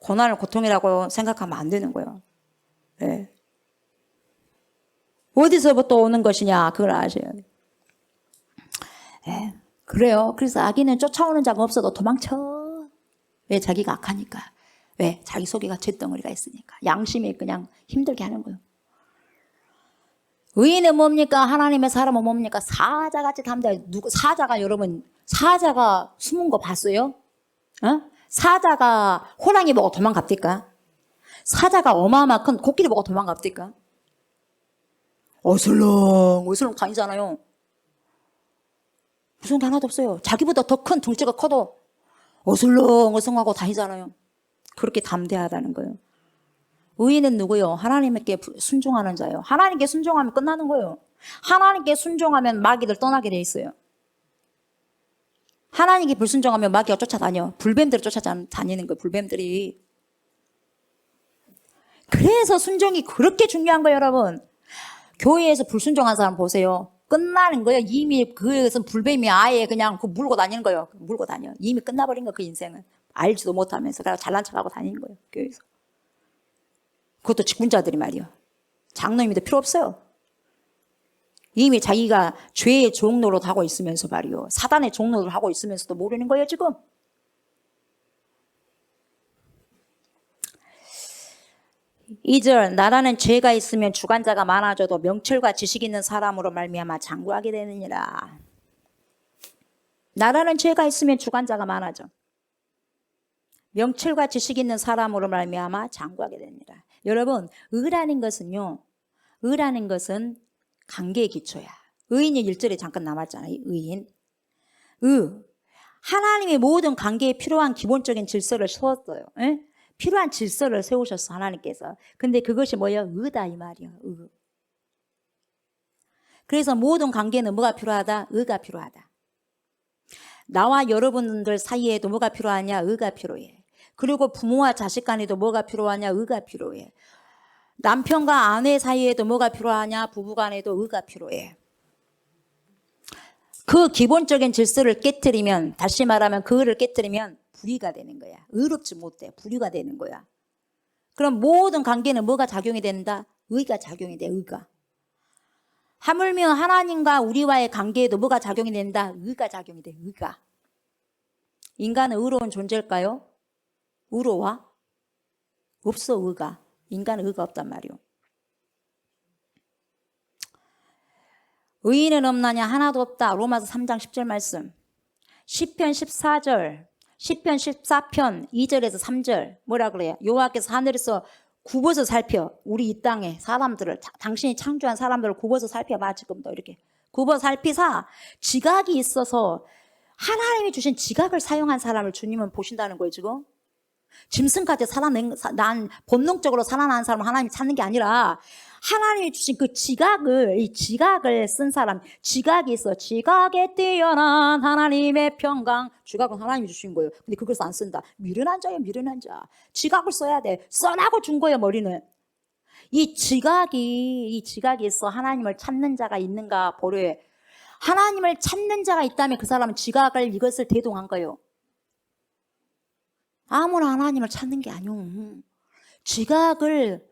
고난을 고통이라고 생각하면 안 되는 거예요. 네. 어디서부터 오는 것이냐 그걸 아셔야 돼요. 네. 그래요. 그래서 악인은 쫓아오는 자가 없어도 도망쳐. 왜? 자기가 악하니까. 왜? 자기 속에가 쇳덩어리가 있으니까. 양심이 그냥 힘들게 하는 거예요. 의인은 뭡니까? 하나님의 사람은 뭡니까? 사자같이 담대해. 사자가 여러분, 사자가 숨은 거 봤어요? 어? 사자가 호랑이 보고 도망갑니까? 사자가 어마어마한 큰 코끼리 보고 도망갑니까? 어슬렁 다니잖아요. 무서운 게 하나도 없어요. 자기보다 더 큰 둘째가 커도 어슬렁하고 다니잖아요. 그렇게 담대하다는 거예요. 의인은 누구요? 하나님께 순종하는 자예요. 하나님께 순종하면 끝나는 거예요. 하나님께 순종하면 마귀들 떠나게 돼 있어요. 하나님께 불순종하면 마귀가 쫓아다녀. 불뱀들이 쫓아다니는 거예요. 불뱀들이. 그래서 순종이 그렇게 중요한 거예요, 여러분. 교회에서 불순종한 사람 보세요. 끝나는 거예요. 이미 그것은 불뱀이 아예 그냥 물고 다니는 거예요. 물고 다녀. 이미 끝나버린 거예요, 그 인생은. 알지도 못하면서 그냥 잘난 척하고 다니는 거예요, 교회에서. 그것도 직분자들이 말이요. 장로님도 필요 없어요. 이미 자기가 죄의 종로를 하고 있으면서 말이요. 사단의 종로를 하고 있으면서도 모르는 거예요, 지금. (2절) 나라는 죄가 있으면 주관자가 많아져도 명철과 지식 있는 사람으로 말미암아 장구하게 되느니라. 나라는 죄가 있으면 주관자가 많아져. 명철과 지식 있는 사람으로 말미암아 장구하게 되느니라. 여러분, 의라는 것은요. 의라는 것은 관계의 기초야. 의인이 1절에 잠깐 남았잖아요. 의인. 하나님의 모든 관계에 필요한 기본적인 질서를 세웠어요. 에? 필요한 질서를 세우셨어, 하나님께서. 근데 그것이 뭐예요? 의다 이 말이에요. 의. 그래서 모든 관계는 뭐가 필요하다? 의가 필요하다. 나와 여러분들 사이에도 뭐가 필요하냐? 의가 필요해. 그리고 부모와 자식 간에도 뭐가 필요하냐? 의가 필요해. 남편과 아내 사이에도 뭐가 필요하냐? 부부 간에도 의가 필요해. 그 기본적인 질서를 깨트리면, 다시 말하면 그 의를 깨트리면 불의가 되는 거야. 의롭지 못해. 불의가 되는 거야. 그럼 모든 관계는 뭐가 작용이 된다? 의가 작용이 돼. 의가. 하물며 하나님과 우리와의 관계에도 뭐가 작용이 된다? 의가 작용이 돼. 의가. 인간은 의로운 존재일까요? 의로워? 없어. 의가. 인간은 의가 없단 말이요. 의인은 없나냐? 하나도 없다. 로마서 3장 10절 말씀. 시편 14절, 시편 14편 2절에서 3절 뭐라 그래요? 여호와께서 하늘에서 굽어서 살펴. 우리 이 땅에 사람들을, 당신이 창조한 사람들을 굽어서 살펴봐. 지금도 이렇게 굽어 살피사 지각이 있어서 하나님이 주신 지각을 사용한 사람을 주님은 보신다는 거예요. 지금 짐승까지 난 본능적으로 살아난 사람을 하나님이 찾는 게 아니라 하나님이 주신 그 이 지각을 쓴 사람, 지각이 있어. 지각에 뛰어난 하나님의 평강. 지각은 하나님이 주신 거예요. 근데 그것을 안 쓴다. 미련한 자예요, 미련한 자. 지각을 써야 돼. 써라고 준 거예요, 머리는. 이 지각이 있어. 하나님을 찾는 자가 있는가 보려. 하나님을 찾는 자가 있다면 그 사람은 지각을 이것을 대동한 거예요. 아무나 하나님을 찾는 게 아니오. 지각을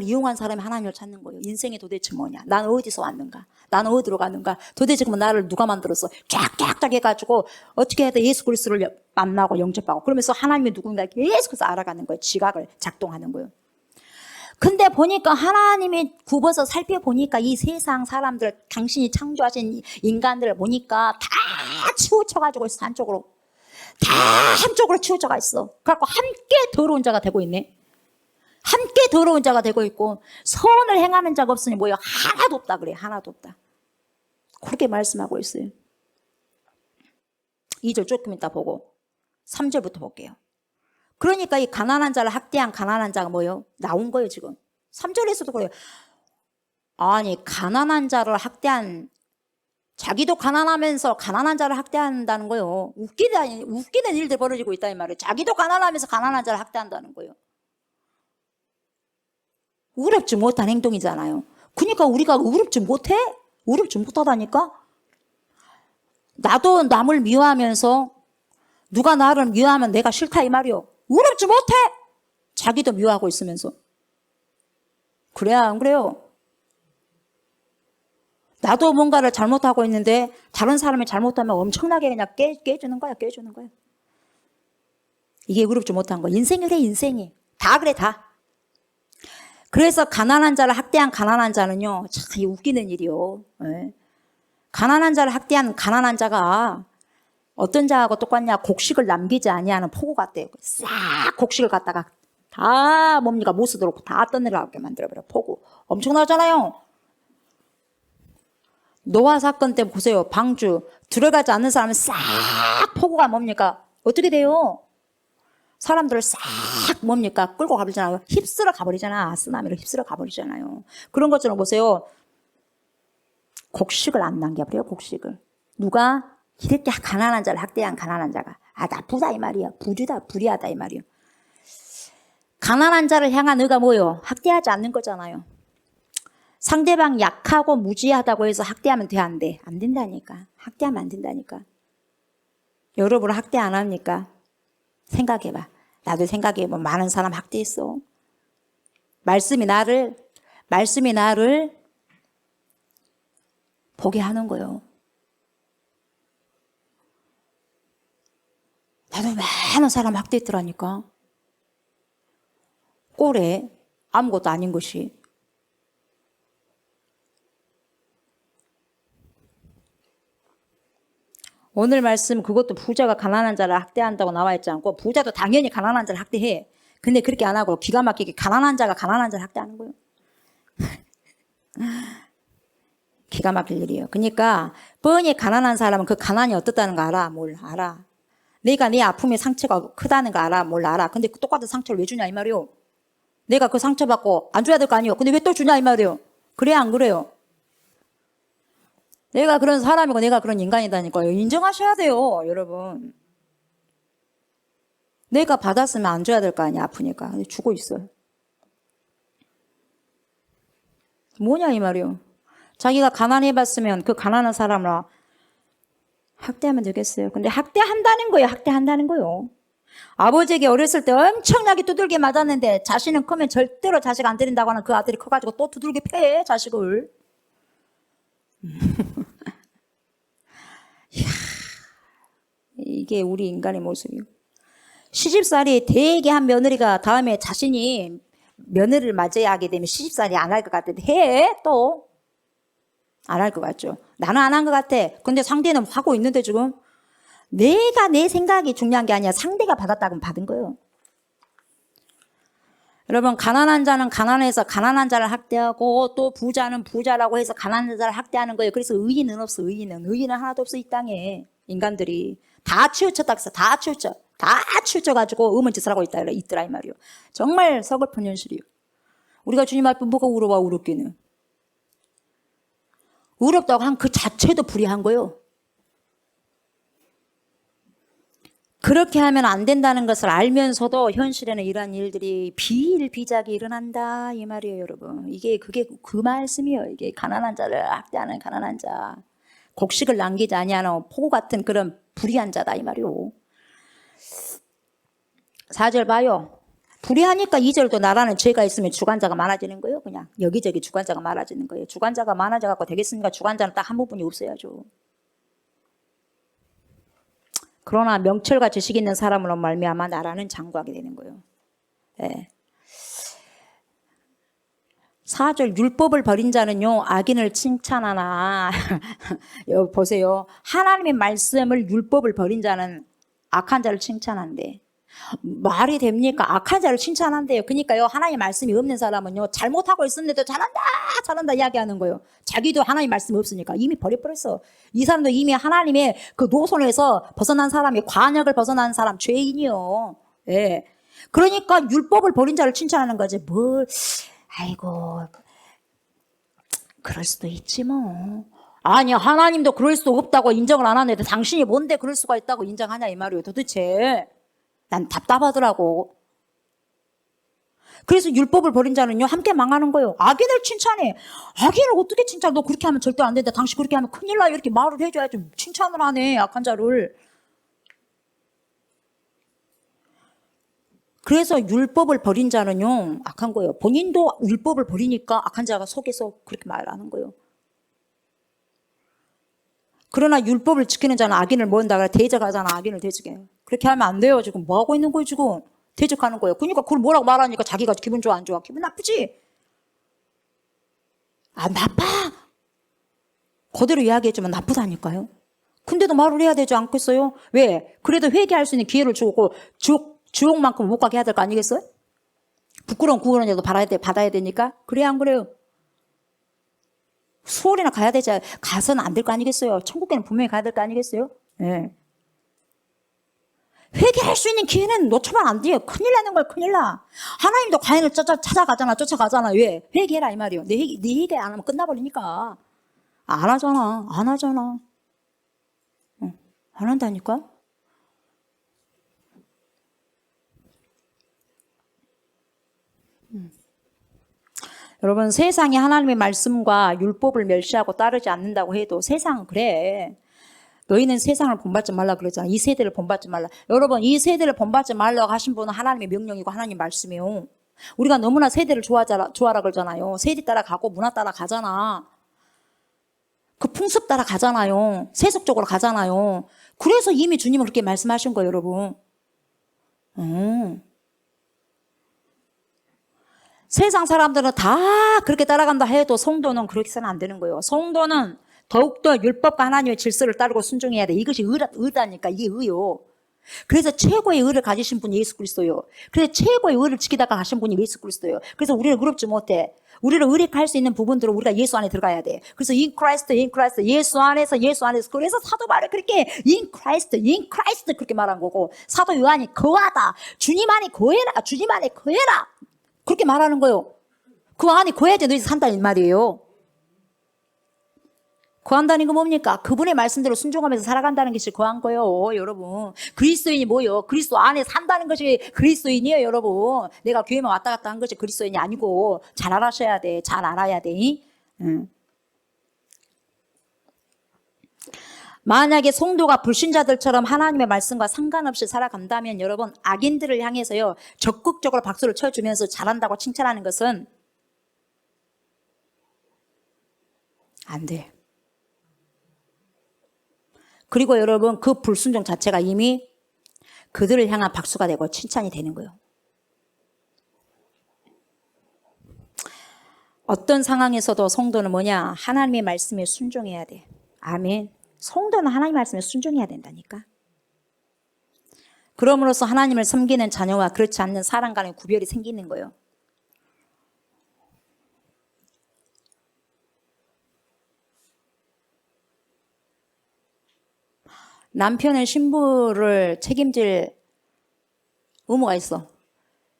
이용한 사람이 하나님을 찾는 거예요. 인생이 도대체 뭐냐? 나는 어디서 왔는가? 나는 어디로 갔는가? 도대체 그럼 나를 누가 만들었어? 쫙쫙쫙 해가지고 어떻게 해도 예수 그리스도를 만나고 영접하고 그러면서 하나님이 누군가 계속해서 알아가는 거예요. 지각을 작동하는 거예요. 근데 보니까 하나님이 굽어서 살펴보니까 이 세상 사람들, 당신이 창조하신 인간들을 보니까 다 치우쳐가지고 있어. 한쪽으로. 다 한쪽으로 치우쳐가 있어. 그래갖고 함께 더러운 자가 되고 있네. 함께 더러운 자가 되고 있고 선을 행하는 자가 없으니 뭐예요? 하나도 없다 그래. 하나도 없다. 그렇게 말씀하고 있어요. 2절 조금 이따 보고 3절부터 볼게요. 그러니까 이 가난한 자를 학대한 가난한 자가 뭐예요? 나온 거예요 지금. 3절에서도 그래요. 아니 가난한 자를 학대한, 자기도 가난하면서 가난한 자를 학대한다는 거예요. 웃기는 일들 벌어지고 있다 이 말이에요. 자기도 가난하면서 가난한 자를 학대한다는 거예요. 의롭지 못한 행동이잖아요. 그러니까 우리가 의롭지 못해? 의롭지 못하다니까? 나도 남을 미워하면서 누가 나를 미워하면 내가 싫다 이 말이요. 의롭지 못해? 자기도 미워하고 있으면서. 그래야 안 그래요? 나도 뭔가를 잘못하고 있는데 다른 사람이 잘못하면 엄청나게 그냥 깨주는 거야. 깨주는 거야. 이게 의롭지 못한 거. 인생이 그래, 인생이. 다 그래, 다. 그래서 가난한 자를 학대한 가난한 자는요, 참 웃기는 일이요. 예. 가난한 자를 학대한 가난한 자가 어떤 자하고 똑같냐? 곡식을 남기지 아니하는 포구 같대요. 싹 곡식을 갖다가 다 뭡니까? 못쓰도록 다 떠내려가게 만들어버려. 포구. 엄청나잖아요. 노아 사건 때 보세요. 방주 들어가지 않는 사람은 싹 포구가 뭡니까? 어떻게 돼요? 사람들을 싹 뭡니까? 끌고 가버리잖아요. 휩쓸어 가버리잖아. 쓰나미로 휩쓸어 가버리잖아요. 그런 것처럼 보세요. 곡식을 안 남겨버려요. 곡식을. 누가? 이렇게 가난한 자를 학대한 가난한 자가. 아, 나쁘다 이 말이야. 부주다, 불의하다 이 말이야. 가난한 자를 향한 의가 뭐예요? 학대하지 않는 거잖아요. 상대방 약하고 무지하다고 해서 학대하면 돼, 안 돼? 안 된다니까. 학대하면 안 된다니까. 여러분 학대 안 합니까? 생각해봐. 나도 생각해봐. 많은 사람 학대했어. 말씀이 나를 보게 하는 거예요. 나도 많은 사람 학대했더라니까. 꼴에 아무것도 아닌 것이. 오늘 말씀 그것도 부자가 가난한 자를 학대한다고 나와 있지 않고 부자도 당연히 가난한 자를 학대해. 근데 그렇게 안 하고 기가 막히게 가난한 자가 가난한 자를 학대하는 거예요. 기가 막힐 일이에요. 그러니까 뻔히 가난한 사람은 그 가난이 어떻다는 거 알아? 뭘 알아? 내가 네 아픔의 상처가 크다는 거 알아? 뭘 알아? 근데 그 똑같은 상처를 왜 주냐 이 말이요. 내가 그 상처 받고 안 줘야 될 거 아니에요. 근데 왜 또 주냐 이 말이요. 그래야 안 그래요? 내가 그런 사람이고 내가 그런 인간이다니까요. 인정하셔야 돼요, 여러분. 내가 받았으면 안 줘야 될 거 아니야, 아프니까. 근데 주고 있어요. 뭐냐 이 말이요. 자기가 가난해봤으면 그 가난한 사람을 학대하면 되겠어요. 근데 학대한다는 거예요. 학대한다는 거예요. 아버지에게 어렸을 때 엄청나게 두들겨 맞았는데 자신은 크면 절대로 자식 안 때린다고 하는 그 아들이 커가지고 또 두들겨 패 자식을. 이야, 이게 우리 인간의 모습이요. 시집살이 되게 한 며느리가 다음에 자신이 며느리를 맞이해야 하게 되면 시집살이 안 할 것 같은데 해 또. 안 할 것 같죠. 나는 안 한 것 같아. 근데 상대는 하고 있는데 지금 내가 내 생각이 중요한 게 아니야. 상대가 받았다고 받은 거예요. 여러분 가난한 자는 가난해서 가난한 자를 학대하고 또 부자는 부자라고 해서 가난한 자를 학대하는 거예요. 그래서 의인은 없어. 의인은 하나도 없어. 이 땅에 인간들이 다 치우쳤다 그래서 다 치우쳐가지고 음은짓을 하고 있더라 이 말이요. 정말 서글픈 현실이요. 우리가 주님 앞에 뭐가 울어와 울었기는. 의롭다고 한 그 자체도 불의한 거예요. 그렇게 하면 안 된다는 것을 알면서도 현실에는 이러한 일들이 비일비재하게 일어난다 이 말이에요, 여러분. 그게 그 말씀이에요. 이게 가난한 자를 학대하는 가난한 자, 곡식을 남기지 아니하는 포구 같은 그런 불의한 자다 이 말이요. 4절 봐요. 불의하니까 2절도 나라는 죄가 있으면 주관자가 많아지는 거예요. 그냥 여기저기 주관자가 많아지는 거예요. 주관자가 많아져갖고 되겠습니까? 주관자는 딱 한 부분이 없어야죠. 그러나 명철과 지식 있는 사람으로 말미암아 나라는 장구하게 되는 거예요. 네. 4절 율법을 버린 자는요 악인을 칭찬하나 여기 보세요. 하나님의 말씀을 율법을 버린 자는 악한 자를 칭찬한대. 말이 됩니까? 악한 자를 칭찬한대요. 그러니까요 하나님의 말씀이 없는 사람은요 잘못하고 있었는데도 잘한다 이야기하는 거예요. 자기도 하나님의 말씀이 없으니까 이미 버려버렸어. 이 사람도 이미 하나님의 그 노선에서 벗어난 사람이 관역을 벗어난 사람 죄인이요. 예. 그러니까 율법을 버린 자를 칭찬하는 거지. 아이고 그럴 수도 있지 뭐. 아니 하나님도 그럴 수도 없다고 인정을 안 하는데 당신이 뭔데 그럴 수가 있다고 인정하냐 이 말이에요. 도대체 난 답답하더라고. 그래서 율법을 버린 자는요 함께 망하는 거예요. 악인을 칭찬해. 악인을 어떻게 칭찬해? 너 그렇게 하면 절대 안 된다. 당신 그렇게 하면 큰일 나요. 이렇게 말을 해줘야지. 칭찬을 하네 악한 자를. 그래서 율법을 버린 자는요 악한 거예요. 본인도 율법을 버리니까 악한 자가 속에서 그렇게 말하는 거예요. 그러나 율법을 지키는 자는 악인을 모은다. 그래 대적하잖아. 악인을 대적해. 그렇게 하면 안 돼요. 지금 뭐 하고 있는 거예요 지금. 대적하는 거예요. 그러니까 그걸 뭐라고 말하니까 자기가 기분 좋아 안 좋아? 기분 나쁘지? 아 나빠. 그대로 이야기했지만 나쁘다니까요. 근데도 말을 해야 되지 않겠어요? 왜? 그래도 회개할 수 있는 기회를 주고 주옥만큼 못 가게 해야 될 거 아니겠어요? 부끄러운 구원이라도 받아야 되니까. 그래야 안 그래요? 수월이나 가야 되지. 가서는 안 될 거 아니겠어요? 천국에는 분명히 가야 될 거 아니겠어요? 네. 회개할 수 있는 기회는 놓쳐면 안 돼요. 큰일 나는 걸 큰일 나. 하나님도 과인을 쫓아가잖아. 왜? 회개해라 이 말이에요. 네 회개 안 하면 끝나버리니까. 안 하잖아. 안 한다니까? 여러분 세상이 하나님의 말씀과 율법을 멸시하고 따르지 않는다고 해도 세상은 그래. 너희는 세상을 본받지 말라 그러잖아. 이 세대를 본받지 말라. 여러분 이 세대를 본받지 말라고 하신 분은 하나님의 명령이고 하나님 말씀이에요. 우리가 너무나 세대를 좋아하라 그러잖아요. 세대 따라 가고 문화 따라 가잖아. 그 풍습 따라 가잖아요. 세속적으로 가잖아요. 그래서 이미 주님은 그렇게 말씀하신 거예요, 여러분. 세상 사람들은 다 그렇게 따라간다 해도 성도는 그렇게는 안 되는 거예요. 성도는 더욱더 율법과 하나님의 질서를 따르고 순종해야 돼. 이것이 의다니까 이게 의요. 그래서 최고의 의를 가지신 분이 예수 그리스도예요. 그래서 최고의 의를 지키다가 가신 분이 예수 그리스도예요. 그래서 우리를 의롭지 못해. 우리를 의롭게 할 수 있는 부분들은 우리가 예수 안에 들어가야 돼. 그래서 in Christ, 예수 안에서. 그래서 사도 바울이 그렇게 in Christ 그렇게 말한 거고 사도 요한이 거하다. 주님 안에 거해라. 그렇게 말하는 거예요. 그 안에 거해야지 너희 산다는 말이에요. 거한다는 건 뭡니까? 그분의 말씀대로 순종하면서 살아간다는 것이 거한 거예요, 여러분. 그리스도인이 뭐예요? 그리스도 안에 산다는 것이 그리스도인이에요, 여러분. 내가 교회만 왔다 갔다 한 것이 그리스도인이 아니고 잘 알아야 돼. 만약에 성도가 불신자들처럼 하나님의 말씀과 상관없이 살아간다면 여러분 악인들을 향해서요 적극적으로 박수를 쳐주면서 잘한다고 칭찬하는 것은 안 돼. 그리고 여러분 그 불순종 자체가 이미 그들을 향한 박수가 되고 칭찬이 되는 거예요. 어떤 상황에서도 성도는 뭐냐? 하나님의 말씀에 순종해야 돼. 아멘. 성도는 하나님의 말씀에 순종해야 된다니까. 그럼으로써 하나님을 섬기는 자녀와 그렇지 않는 사람 간의 구별이 생기는 거예요. 남편은 신부를 책임질 의무가 있어.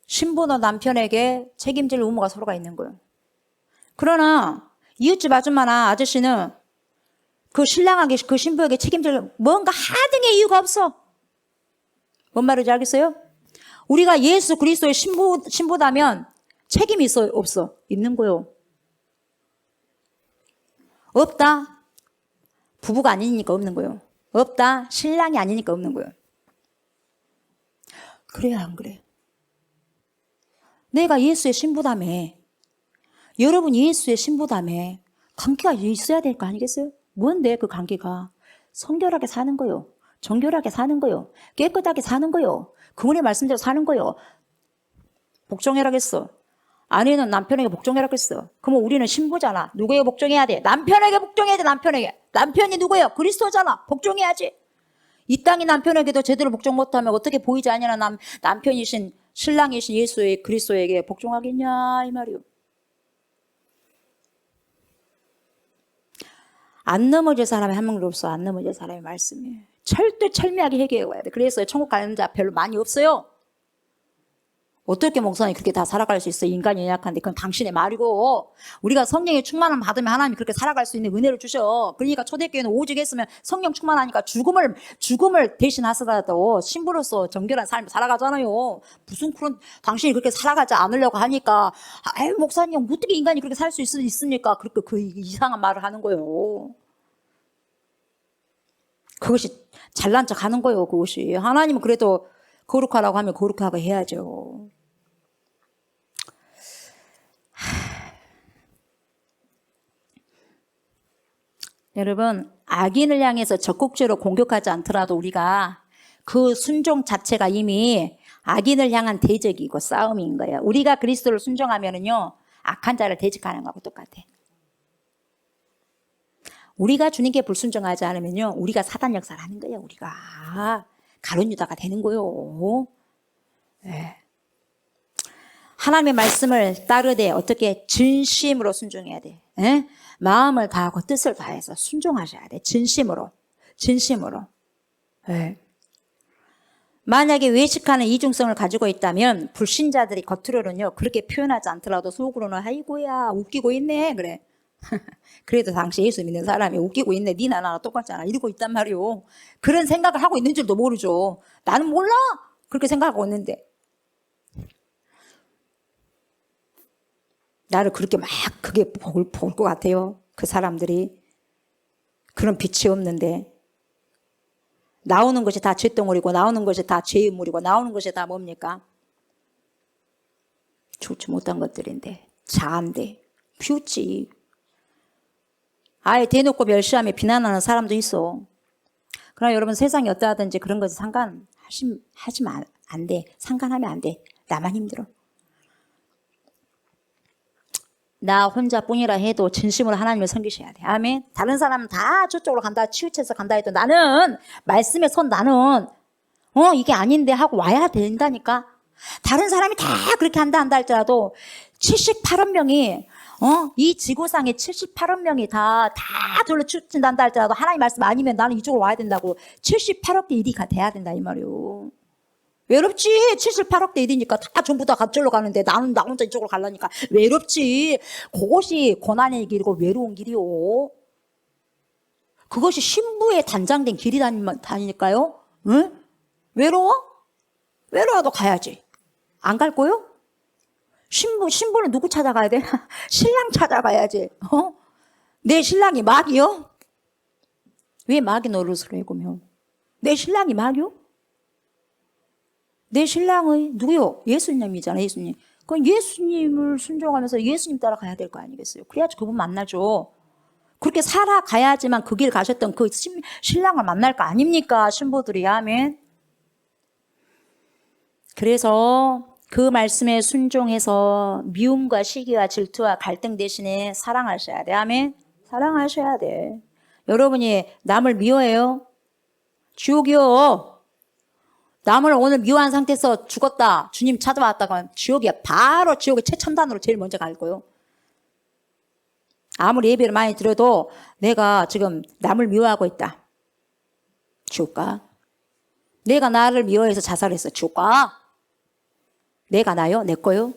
신부도 남편에게 책임질 의무가 서로가 있는 거예요. 그러나 이웃집 아줌마나 아저씨는 그 신랑에게 그 신부에게 책임질 뭔가 하등의 이유가 없어. 뭔 말인지 알겠어요? 우리가 예수 그리스도의 신부다면 책임이 있어 없어? 있는 거예요. 없다. 부부가 아니니까 없는 거예요. 없다. 신랑이 아니니까 없는 거예요. 그래야 안 그래? 내가 예수의 신부다며. 여러분 예수의 신부다며. 관계가 있어야 될 거 아니겠어요? 뭔데 그 관계가? 성결하게 사는 거요. 정결하게 사는 거요. 깨끗하게 사는 거요. 그분의 말씀대로 사는 거요. 복종해라겠어. 아내는 남편에게 복종해라겠어. 그러면 우리는 신부잖아. 누구에게 복종해야 돼? 남편에게 복종해야 돼. 남편이 누구예요? 그리스도잖아. 복종해야지. 이 땅의 남편에게도 제대로 복종 못하면 어떻게 보이지 않냐는 남편이신 신랑이신 예수의 그리스도에게 복종하겠냐 이 말이요. 안 넘어질 사람이 한 명도 없어. 안 넘어질 사람의 말씀이에요. 철저하게 해결해 와야 돼. 그래서 천국 가는 자 별로 많이 없어요. 어떻게 목사님이 그렇게 다 살아갈 수 있어? 인간이 연약한데 그건 당신의 말이고 우리가 성령의 충만함 받으면 하나님이 그렇게 살아갈 수 있는 은혜를 주셔. 그러니까 초대교회는 오직 했으면 성령 충만하니까 죽음을 대신하더라도 신부로서 정결한 삶을 살아가잖아요. 무슨 그런 당신이 그렇게 살아가지 않으려고 하니까 아유 목사님 어떻게 인간이 그렇게 살 수 있습니까? 그렇게 그 이상한 말을 하는 거예요. 그것이 잘난 척 하는 거예요. 그것이 하나님은 그래도 거룩하라고 하면 거룩하게 해야죠. 여러분, 악인을 향해서 적극적으로 공격하지 않더라도 우리가 그 순종 자체가 이미 악인을 향한 대적이고 싸움인 거예요. 우리가 그리스도를 순종하면은요, 악한 자를 대적하는 거하고 똑같아. 우리가 주님께 불순종하지 않으면요, 우리가 사단 역사를 하는 거예요. 우리가 가룟 유다가 되는 거예요. 네. 하나님의 말씀을 따르되 어떻게 진심으로 순종해야 돼. 네? 마음을 다하고 뜻을 다해서 순종하셔야 돼. 진심으로. 네. 만약에 외식하는 이중성을 가지고 있다면 불신자들이 겉으로는요 그렇게 표현하지 않더라도 속으로는 아이고야 웃기고 있네 그래. 그래도 당시 예수 믿는 사람이 웃기고 있네. 니나 나나 똑같잖아. 이러고 있단 말이오. 그런 생각을 하고 있는 줄도 모르죠. 나는 몰라. 그렇게 생각하고 있는데 나를 그렇게 막 그게 볼 것 같아요. 그 사람들이. 그런 빛이 없는데 나오는 것이 다 쇳덩어리고 나오는 것이 다 죄의 물이고 나오는 것이 다 뭡니까? 좋지 못한 것들인데 자한데 비웃지. 아예 대놓고 멸시하며 비난하는 사람도 있어. 그러나 여러분 세상이 어떠하든지 그런 것에 상관하시면 안 돼. 상관하면 안 돼. 나만 힘들어. 나 혼자뿐이라 해도 진심으로 하나님을 섬기셔야 돼. 아멘. 다른 사람은 다 저쪽으로 간다, 치우쳐서 간다 해도 나는 말씀에 선 나는 이게 아닌데 하고 와야 된다니까. 다른 사람이 다 그렇게 한다 할지라도 78억 명이 이 지구상에 78억 명이 다 저로 추진한다 할지라도 하나님 말씀 아니면 나는 이쪽으로 와야 된다고 78억 대 1이 돼야 된다 이 말이요. 외롭지. 78억 대 1이니까 다 전부 다 저로 가는데 나는 나 혼자 이쪽으로 가려니까 외롭지. 그것이 고난의 길이고 외로운 길이요. 그것이 신부의 단장된 길이 다니니까요. 응? 외로워? 외로워도 가야지. 안 갈 거요? 신부는 누구 찾아가야 돼? 신랑 찾아가야지. 내 신랑이 마귀요? 왜 마귀 노릇을 해고며? 내 신랑이 마귀요? 내 신랑의 누구요? 예수님이잖아. 예수님. 그럼 예수님을 순종하면서 예수님 따라가야 될 거 아니겠어요? 그래야지 그분 만나죠. 그렇게 살아가야지만 그 길 가셨던 그 신랑을 만날 거 아닙니까? 신부들이. 아멘. 그래서 그 말씀에 순종해서 미움과 시기와 질투와 갈등 대신에 사랑하셔야 돼. 아멘. 사랑하셔야 돼. 여러분이 남을 미워해요? 지옥이요. 남을 오늘 미워한 상태에서 죽었다. 주님 찾아왔다가 지옥이야. 바로 지옥의 최첨단으로 제일 먼저 갈 거예요. 아무리 예배를 많이 드려도 내가 지금 남을 미워하고 있다. 지옥 가. 내가 나를 미워해서 자살했어. 지옥 가. 내가 나요? 내 거요?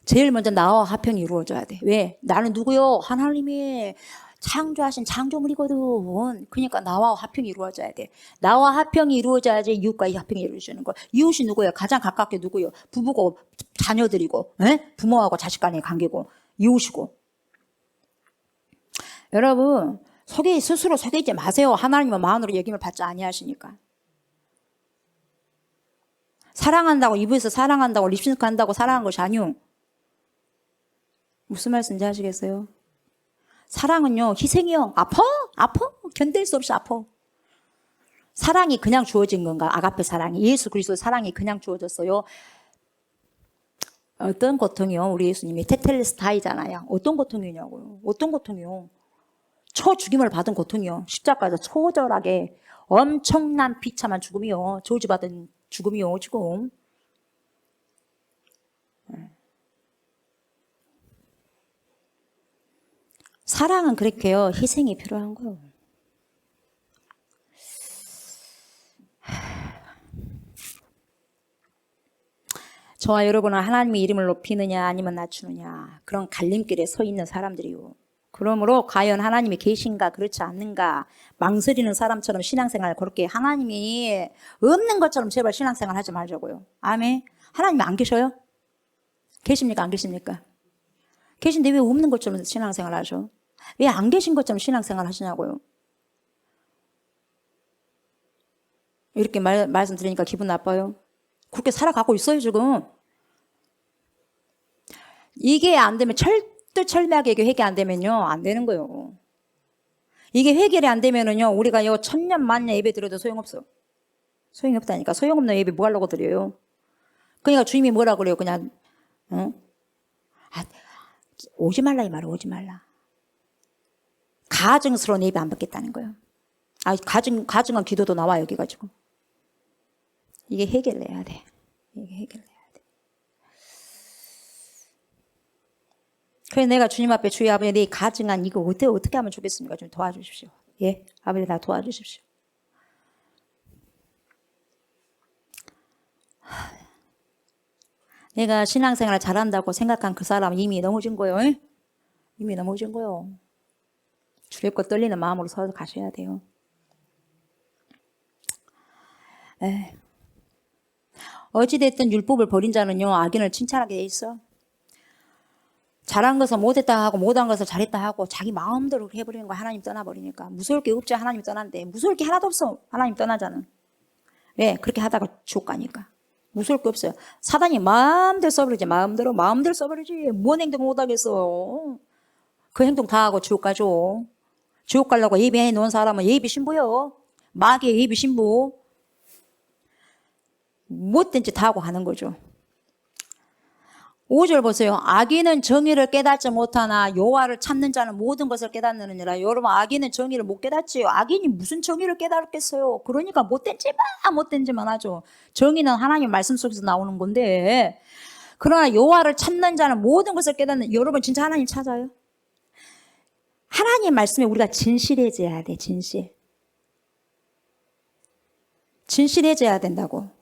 제일 먼저 나와 화평이 이루어져야 돼. 왜? 나는 누구요? 하나님이 창조하신 창조물이거든. 그러니까 나와 화평이 이루어져야 돼. 나와 화평이 이루어져야지 이웃과 화평이 이루어지는 거야. 이웃이 누구예요? 가장 가깝게 누구예요? 부부고 자녀들이고 부모하고 자식 간의 관계고 이웃이고. 여러분 스스로 속이지 마세요. 하나님은 마음으로 여김을 받지 아니하시니까. 사랑한다고 입에서 사랑한다고 립싱크 한다고 사랑한 것이 아니오. 무슨 말씀인지 아시겠어요? 사랑은요 희생이요. 아파 견딜 수 없이 아파. 사랑이 그냥 주어진 건가? 아가페 사랑이 예수 그리스도 사랑이 그냥 주어졌어요. 어떤 고통이요? 우리 예수님이 테텔레스타이잖아요. 어떤 고통이냐고요? 어떤 고통이요? 죽임을 받은 고통이요. 십자가에서 초절하게 엄청난 비참한 죽음이요. 저주받은 죽음이요 지금. 사랑은 그렇게요. 희생이 필요한 거예요. 저와 여러분은 하나님의 이름을 높이느냐 아니면 낮추느냐 그런 갈림길에 서 있는 사람들이요. 그러므로 과연 하나님이 계신가 그렇지 않는가 망설이는 사람처럼 신앙생활을 그렇게 하나님이 없는 것처럼 제발 신앙생활 하지 말자고요. 아멘. 하나님이 안 계셔요? 계십니까 안 계십니까? 계신데 왜 없는 것처럼 신앙생활 하셔? 왜 안 계신 것처럼 신앙생활 하시냐고요? 이렇게 말씀드리니까 기분 나빠요. 그렇게 살아가고 있어요 지금. 이게 안 되면 철두철미하게 이게 해결 안 되면요 안 되는 거예요. 이게 해결이 안 되면은요 우리가 요 천년 만년 예배 드려도 소용없어. 소용이 없다니까. 소용없는 예배 뭐 하려고 드려요. 그러니까 주님이 뭐라 그래요. 그냥 오지 말라 이 말이야. 오지 말라. 가증스러운 예배 안 받겠다는 거예요. 가증한 기도도 나와 여기 가지고. 이게 해결해야 돼. 이게 해결해야 돼. 그래서 내가 주님 앞에 주의 아버지 내 가증한 이거 어떻게 하면 좋겠습니까? 좀 도와주십시오. 예, 아버지 나 도와주십시오. 내가 신앙생활을 잘한다고 생각한 그 사람은 이미 넘어진 거예요. 에? 이미 넘어진 거예요. 주렵고 떨리는 마음으로 서서 가셔야 돼요. 어찌됐든 율법을 버린 자는요 악인을 칭찬하게 돼 있어. 잘한 것을 못했다 하고 못한 것을 잘했다 하고 자기 마음대로 해버리는 거야. 하나님 떠나버리니까. 무서울 게 없지. 하나님 떠난대. 무서울 게 하나도 없어. 하나님 떠나자는. 왜? 그렇게 하다가 지옥 가니까. 무서울 게 없어요. 사단이 마음대로 써버리지. 마음대로 써버리지. 뭔 행동 못하겠어. 그 행동 다 하고 지옥 가죠. 지옥 가려고 예비해 놓은 사람은 예비 신부요. 마귀의 예비 신부. 못된 짓 다 하고 가는 거죠. 5절 보세요. 악인은 정의를 깨닫지 못하나 여호와를 찾는 자는 모든 것을 깨닫느니라. 여러분 악인은 정의를 못 깨닫지요. 악인이 무슨 정의를 깨닫겠어요. 그러니까 못된 짓만 하죠. 정의는 하나님 말씀 속에서 나오는 건데 그러나 여호와를 찾는 자는 모든 것을 깨닫는. 여러분 진짜 하나님 찾아요? 하나님 말씀에 우리가 진실해져야 돼. 진실해져야 된다고.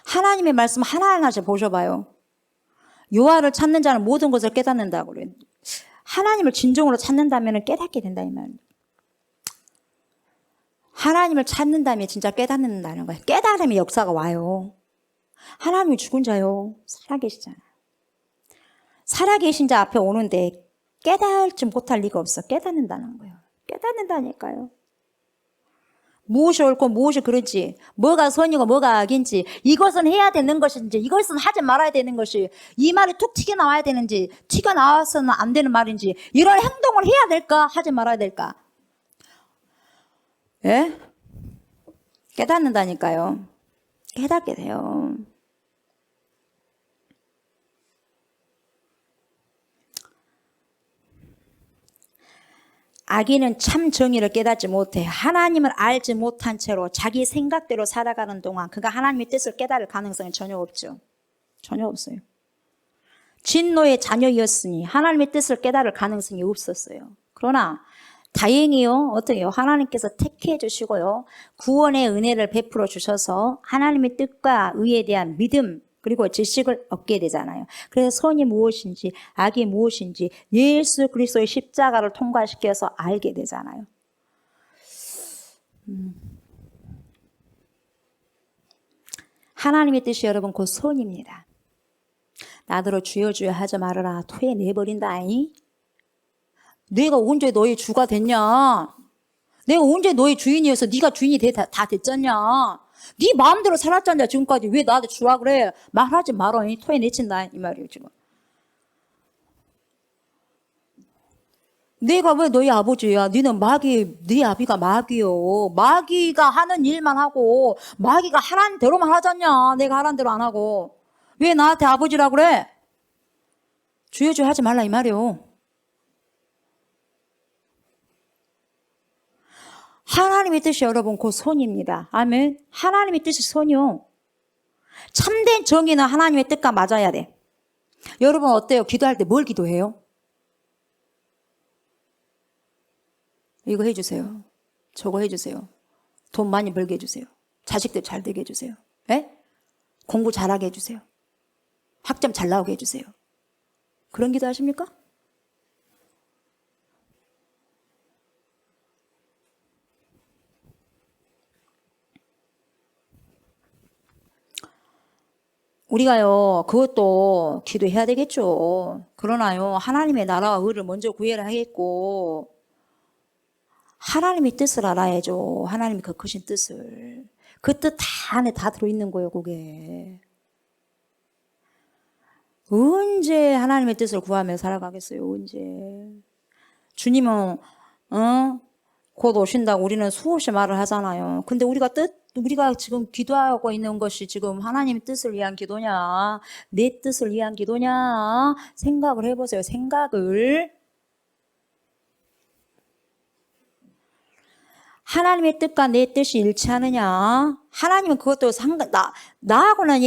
하나님의 말씀 하나하나씩 보셔봐요. 여호와를 찾는 자는 모든 것을 깨닫는다고 그래요. 하나님을 진정으로 찾는다면 깨닫게 된다 이 말이에요. 하나님을 찾는다면 진짜 깨닫는다는 거예요. 깨달음의 역사가 와요. 하나님이 죽은 자요. 살아계시잖아요. 살아계신 자 앞에 오는데 깨달지 못할 리가 없어. 깨닫는다는 거예요. 깨닫는다니까요. 무엇이 옳고 무엇이 그런지, 뭐가 선이고 뭐가 악인지, 이것은 해야 되는 것인지, 이것은 하지 말아야 되는 것이, 이 말이 툭 튀겨나와야 되는지, 튀겨나와서는 안 되는 말인지, 이런 행동을 해야 될까, 하지 말아야 될까? 예? 깨닫는다니까요. 깨닫게 돼요. 악인은 참 정의를 깨닫지 못해 하나님을 알지 못한 채로 자기 생각대로 살아가는 동안 그가 하나님의 뜻을 깨달을 가능성이 전혀 없죠. 전혀 없어요. 진노의 자녀였으니 하나님의 뜻을 깨달을 가능성이 없었어요. 그러나 다행히요. 어떻게요? 하나님께서 택해 주시고요. 구원의 은혜를 베풀어 주셔서 하나님의 뜻과 의에 대한 믿음 그리고 지식을 얻게 되잖아요. 그래서 선이 무엇인지 악이 무엇인지 예수 그리스도의 십자가를 통과시켜서 알게 되잖아요. 하나님의 뜻이 여러분 곧 선입니다. 나더러 주여 주여 하지 말아라. 토해내버린다잉. 내가 언제 너의 주가 됐냐? 내가 언제 너의 주인이어서 네가 주인이 다 됐잖냐? 네 마음대로 살았잖냐 지금까지. 왜 나한테 주라 그래? 말하지 말어. 토해내친다 이 말이에요 지금. 내가 왜 너희 아버지야? 너는 네 아비가 마귀요. 마귀가 하는 일만 하고 마귀가 하라는 대로만 하잖냐. 내가 하라는 대로 안 하고. 왜 나한테 아버지라 그래? 주여 주여 하지 말라 이 말이요. 하나님의 뜻이 여러분 곧 선입니다. 아멘. 하나님의 뜻이 선이요. 참된 정의는 하나님의 뜻과 맞아야 돼. 여러분 어때요? 기도할 때 뭘 기도해요? 이거 해주세요. 저거 해주세요. 돈 많이 벌게 해주세요. 자식들 잘 되게 해주세요. 에? 공부 잘하게 해주세요. 학점 잘 나오게 해주세요. 그런 기도 하십니까? 우리가요, 그것도 기도해야 되겠죠. 그러나요, 하나님의 나라와 의를 먼저 구해야 하겠고, 하나님의 뜻을 알아야죠. 하나님의 그 크신 뜻을. 그 뜻 다 안에 다 들어있는 거예요, 그게. 언제 하나님의 뜻을 구하며 살아가겠어요, 언제. 주님은, 곧 오신다고 우리는 수없이 말을 하잖아요. 근데 우리가 지금 기도하고 있는 것이 지금 하나님의 뜻을 위한 기도냐, 내 뜻을 위한 기도냐, 생각을 해보세요, 생각을. 하나님의 뜻과 내 뜻이 일치하느냐? 하나님은 그것도 나하고는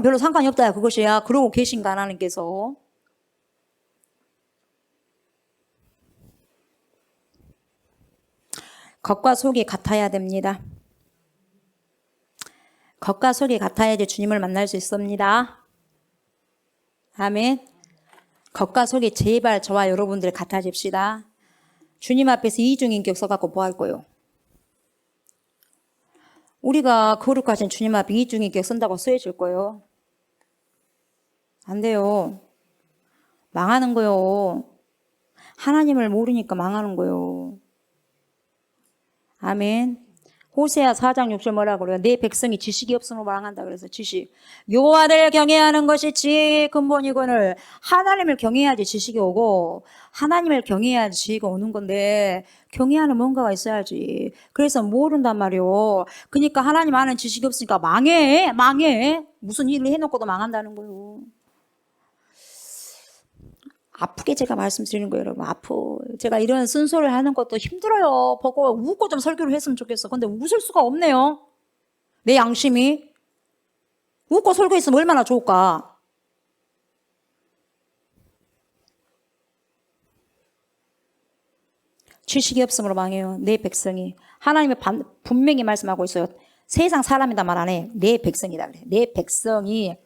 별로 상관이 없다, 그것이야. 그러고 계신가, 하나님께서. 겉과 속이 같아야 됩니다. 겉과 속이 같아야지 주님을 만날 수 있습니다. 아멘. 겉과 속이 제발 저와 여러분들 같아집시다. 주님 앞에서 이중인격 써갖고 뭐 할 거요? 우리가 거룩하신 주님 앞에 이중인격 쓴다고 쓰여질 거요? 안 돼요. 망하는 거요. 하나님을 모르니까 망하는 거요. 아멘. 호세아 4장 6절 뭐라고 그래요? 내 백성이 지식이 없으므로 망한다 그래서 지식. 여호와를 경외하는 것이 지혜의 근본이거늘. 하나님을 경외해야지 지식이 오고 하나님을 경외해야지 지혜가 오는 건데 경외하는 뭔가가 있어야지. 그래서 모른단 말이요. 그러니까 하나님 아는 지식이 없으니까 망해. 무슨 일을 해놓고도 망한다는 거예요. 아프게 제가 말씀드리는 거예요, 여러분. 제가 이런 쓴소리를 하는 것도 힘들어요. 보고 웃고 좀 설교를 했으면 좋겠어. 근데 웃을 수가 없네요. 내 양심이. 웃고 설교했으면 얼마나 좋을까. 지식이 없으므로 망해요, 내 백성이. 하나님이 분명히 말씀하고 있어요. 세상 사람이다 말 안 해. 내 백성이다 그래. 내 백성이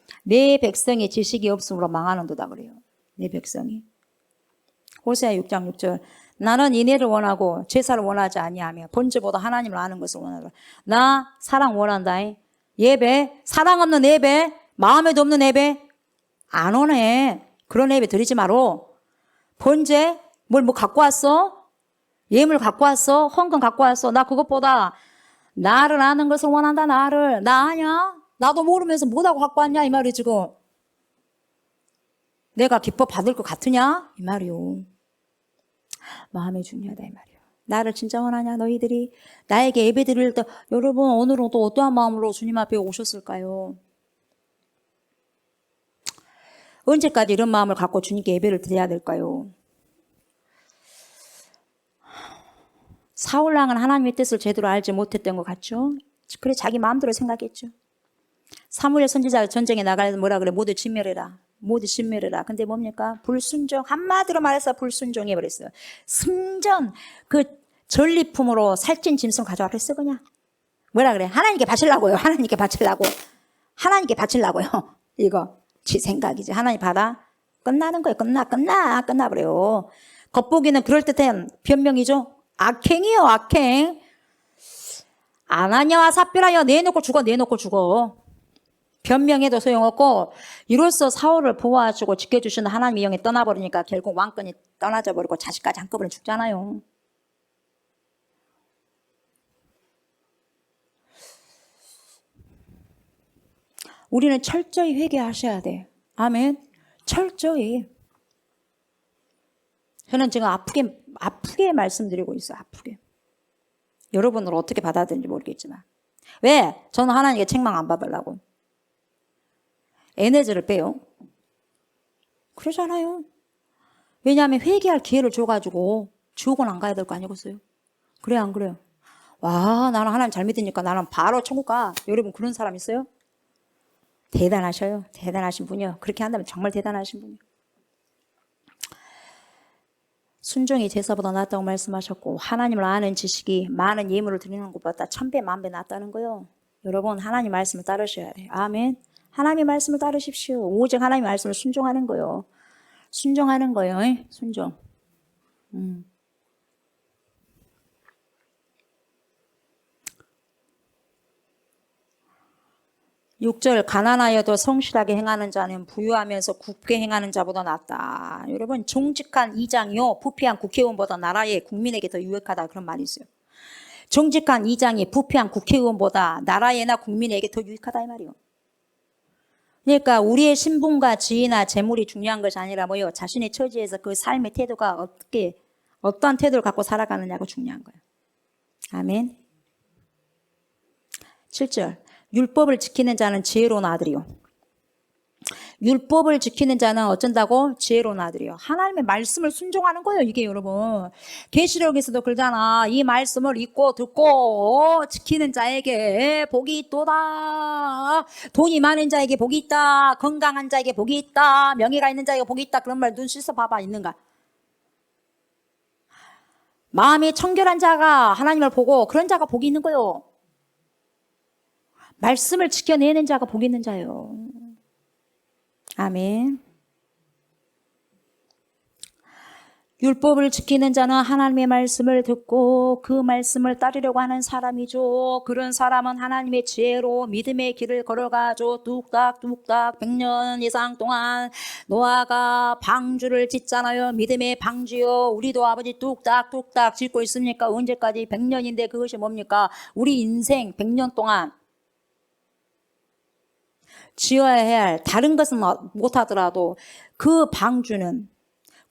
지식이 없으므로 망하는도다 그래요. 내 백성이. 호세아 6장 6절. 나는 인애를 원하고 제사를 원하지 아니하며 번제보다 하나님을 아는 것을 원하노라. 나 사랑 원한다. 예배, 사랑 없는 예배, 마음에도 없는 예배 안 오네. 그런 예배 드리지 마로. 번제 뭐 갖고 왔어? 예물 갖고 왔어? 헌금 갖고 왔어? 나 그것보다 나를 아는 것을 원한다. 나를. 나 아냐? 나도 모르면서 뭐하고 갖고 왔냐 이 말이 지금. 내가 기뻐 받을 것 같으냐? 이 말이요. 마음이 중요하다 이 말이요. 나를 진짜 원하냐 너희들이? 나에게 예배 드릴 때 여러분 오늘은 또 어떠한 마음으로 주님 앞에 오셨을까요? 언제까지 이런 마음을 갖고 주님께 예배를 드려야 될까요? 사울왕은 하나님의 뜻을 제대로 알지 못했던 것 같죠? 그래 자기 마음대로 생각했죠. 사무엘 선지자가 전쟁에 나가서 뭐라 그래? 모두 진멸해라. 근데 뭡니까? 불순종. 한마디로 말해서 불순종해버렸어요. 승전, 그 전리품으로 살찐 짐승 가져와 그랬어 그냥. 뭐라 그래? 하나님께 바치려고요. 이거 지 생각이지. 하나님 받아? 끝나는 거예요. 끝나버려요. 겉보기는 그럴듯한 변명이죠. 악행이요, 악행. 아나니아와 삽비라여 내놓고 죽어. 변명해도 소용없고 이로써 사울을 보호해주고 지켜주시는 하나님의 영이 떠나버리니까 결국 왕권이 떠나져 버리고 자식까지 한꺼번에 죽잖아요. 우리는 철저히 회개하셔야 돼. 아멘. 철저히. 저는 지금 아프게 말씀드리고 있어요. 아프게. 여러분을 어떻게 받아들인지 모르겠지만. 왜? 저는 하나님께 책망 안 받으려고. 에너지를 빼요. 그러잖아요. 왜냐하면 회개할 기회를 줘가지고 지옥은 안 가야 될 거 아니겠어요? 그래 안 그래요? 와 나는 하나님 잘 믿으니까 나는 바로 천국 가. 여러분 그런 사람 있어요? 대단하셔요. 대단하신 분이요. 그렇게 한다면 정말 대단하신 분이요. 순종이 제사보다 낫다고 말씀하셨고 하나님을 아는 지식이 많은 예물을 드리는 것보다 1000배 만배 낫다는 거요. 여러분 하나님 말씀을 따르셔야 돼요. 아멘. 하나님의 말씀을 따르십시오. 오직 하나님의 말씀을 순종하는 거요. 순종. 6절 가난하여도 성실하게 행하는 자는 부유하면서 굽게 행하는 자보다 낫다. 여러분 정직한 이장이요 부패한 국회의원보다 나라의 국민에게 더 유익하다 그런 말이 있어요. 정직한 이장이 부패한 국회의원보다 나라에나 국민에게 더 유익하다 이 말이요. 그러니까 우리의 신분과 지위나 재물이 중요한 것이 아니라 뭐요 자신의 처지에서 그 삶의 태도가 어떠한 태도를 갖고 살아가느냐가 중요한 거예요. 아멘. 7절 율법을 지키는 자는 지혜로운 아들이요. 율법을 지키는 자는 어쩐다고? 지혜로운 아들이요. 하나님의 말씀을 순종하는 거예요. 이게 여러분 계시록에서도 그러잖아. 이 말씀을 읽고 듣고 지키는 자에게 복이 있도다. 돈이 많은 자에게 복이 있다. 건강한 자에게 복이 있다. 명예가 있는 자에게 복이 있다. 그런 말 눈 씻어 봐봐 있는가? 마음이 청결한 자가 하나님을 보고 그런 자가 복이 있는 거예요. 말씀을 지켜내는 자가 복 있는 자예요. 아멘. 율법을 지키는 자는 하나님의 말씀을 듣고 그 말씀을 따르려고 하는 사람이죠. 그런 사람은 하나님의 지혜로 믿음의 길을 걸어가죠. 뚝딱뚝딱 100년 이상 동안 노아가 방주를 짓잖아요. 믿음의 방주요. 우리도 아버지 뚝딱뚝딱 짓고 있습니까? 언제까지? 100년인데 그것이 뭡니까? 우리 인생 100년 동안 지어야 할 다른 것은 못하더라도 그 방주는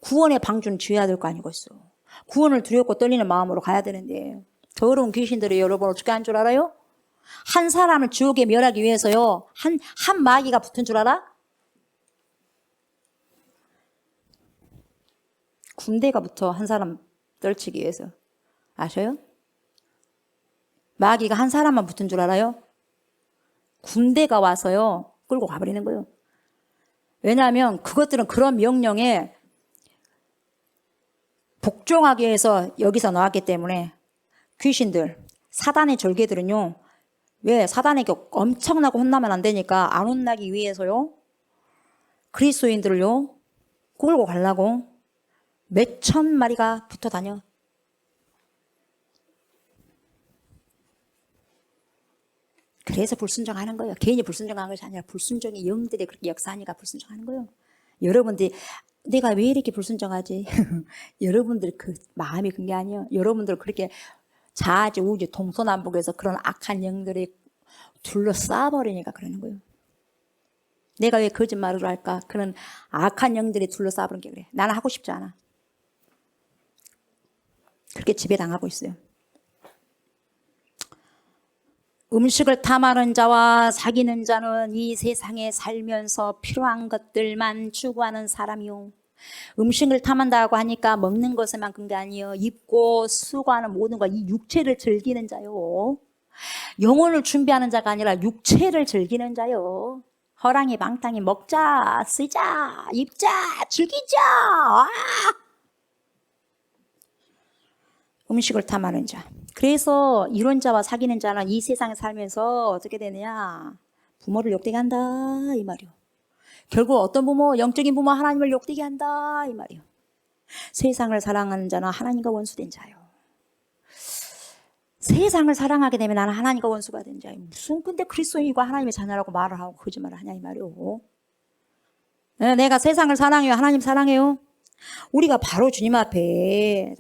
구원의 방주는 지어야 될 거 아니겠어. 구원을 두렵고 떨리는 마음으로 가야 되는데 더러운 귀신들이 여러분 어떻게 한 줄 알아요? 한 사람을 지옥에 멸하기 위해서요. 한 마귀가 붙은 줄 알아? 군대가 붙어 한 사람 떨치기 위해서. 아셔요? 마귀가 한 사람만 붙은 줄 알아요? 군대가 와서요. 끌고 가버리는 거예요. 왜냐하면 그것들은 그런 명령에 복종하기 위해서 여기서 나왔기 때문에 귀신들, 사단의 절개들은요. 왜? 사단에게 엄청나고 혼나면 안 되니까 안 혼나기 위해서요. 그리스도인들을요. 끌고 가려고 몇천 마리가 붙어 다녀. 그래서 불순종하는 거예요. 개인이 불순종하는 것이 아니라 불순종의 영들이 그렇게 역사하니까 불순종하는 거예요. 여러분들이 내가 왜 이렇게 불순종하지? 여러분들 그 마음이 그런 게 아니에요. 여러분들 그렇게 좌지 우지 동서남북에서 그런 악한 영들이 둘러싸버리니까 그러는 거예요. 내가 왜 거짓말을 할까? 그런 악한 영들이 둘러싸버린 게 그래. 나는 하고 싶지 않아. 그렇게 지배당하고 있어요. 음식을 탐하는 자와 사귀는 자는 이 세상에 살면서 필요한 것들만 추구하는 사람이요. 음식을 탐한다고 하니까 먹는 것에만 그런 게 아니에요. 입고 수고하는 모든 것, 이 육체를 즐기는 자요. 영혼을 준비하는 자가 아니라 육체를 즐기는 자요. 허랑이 방탕이 먹자, 쓰자, 입자, 즐기자. 음식을 탐하는 자. 그래서 이런 자와 사귀는 자는 이 세상에 살면서 어떻게 되느냐? 부모를 욕되게 한다 이 말이요. 결국 어떤 부모? 영적인 부모 하나님을 욕되게 한다 이 말이요. 세상을 사랑하는 자는 하나님과 원수된 자요. 세상을 사랑하게 되면 나는 하나님과 원수가 된 자요. 무슨 근데 그리스도인과 하나님의 자녀라고 말을 하고 거짓말을 하냐 이 말이요. 내가 세상을 사랑해요. 하나님 사랑해요. 우리가 바로 주님 앞에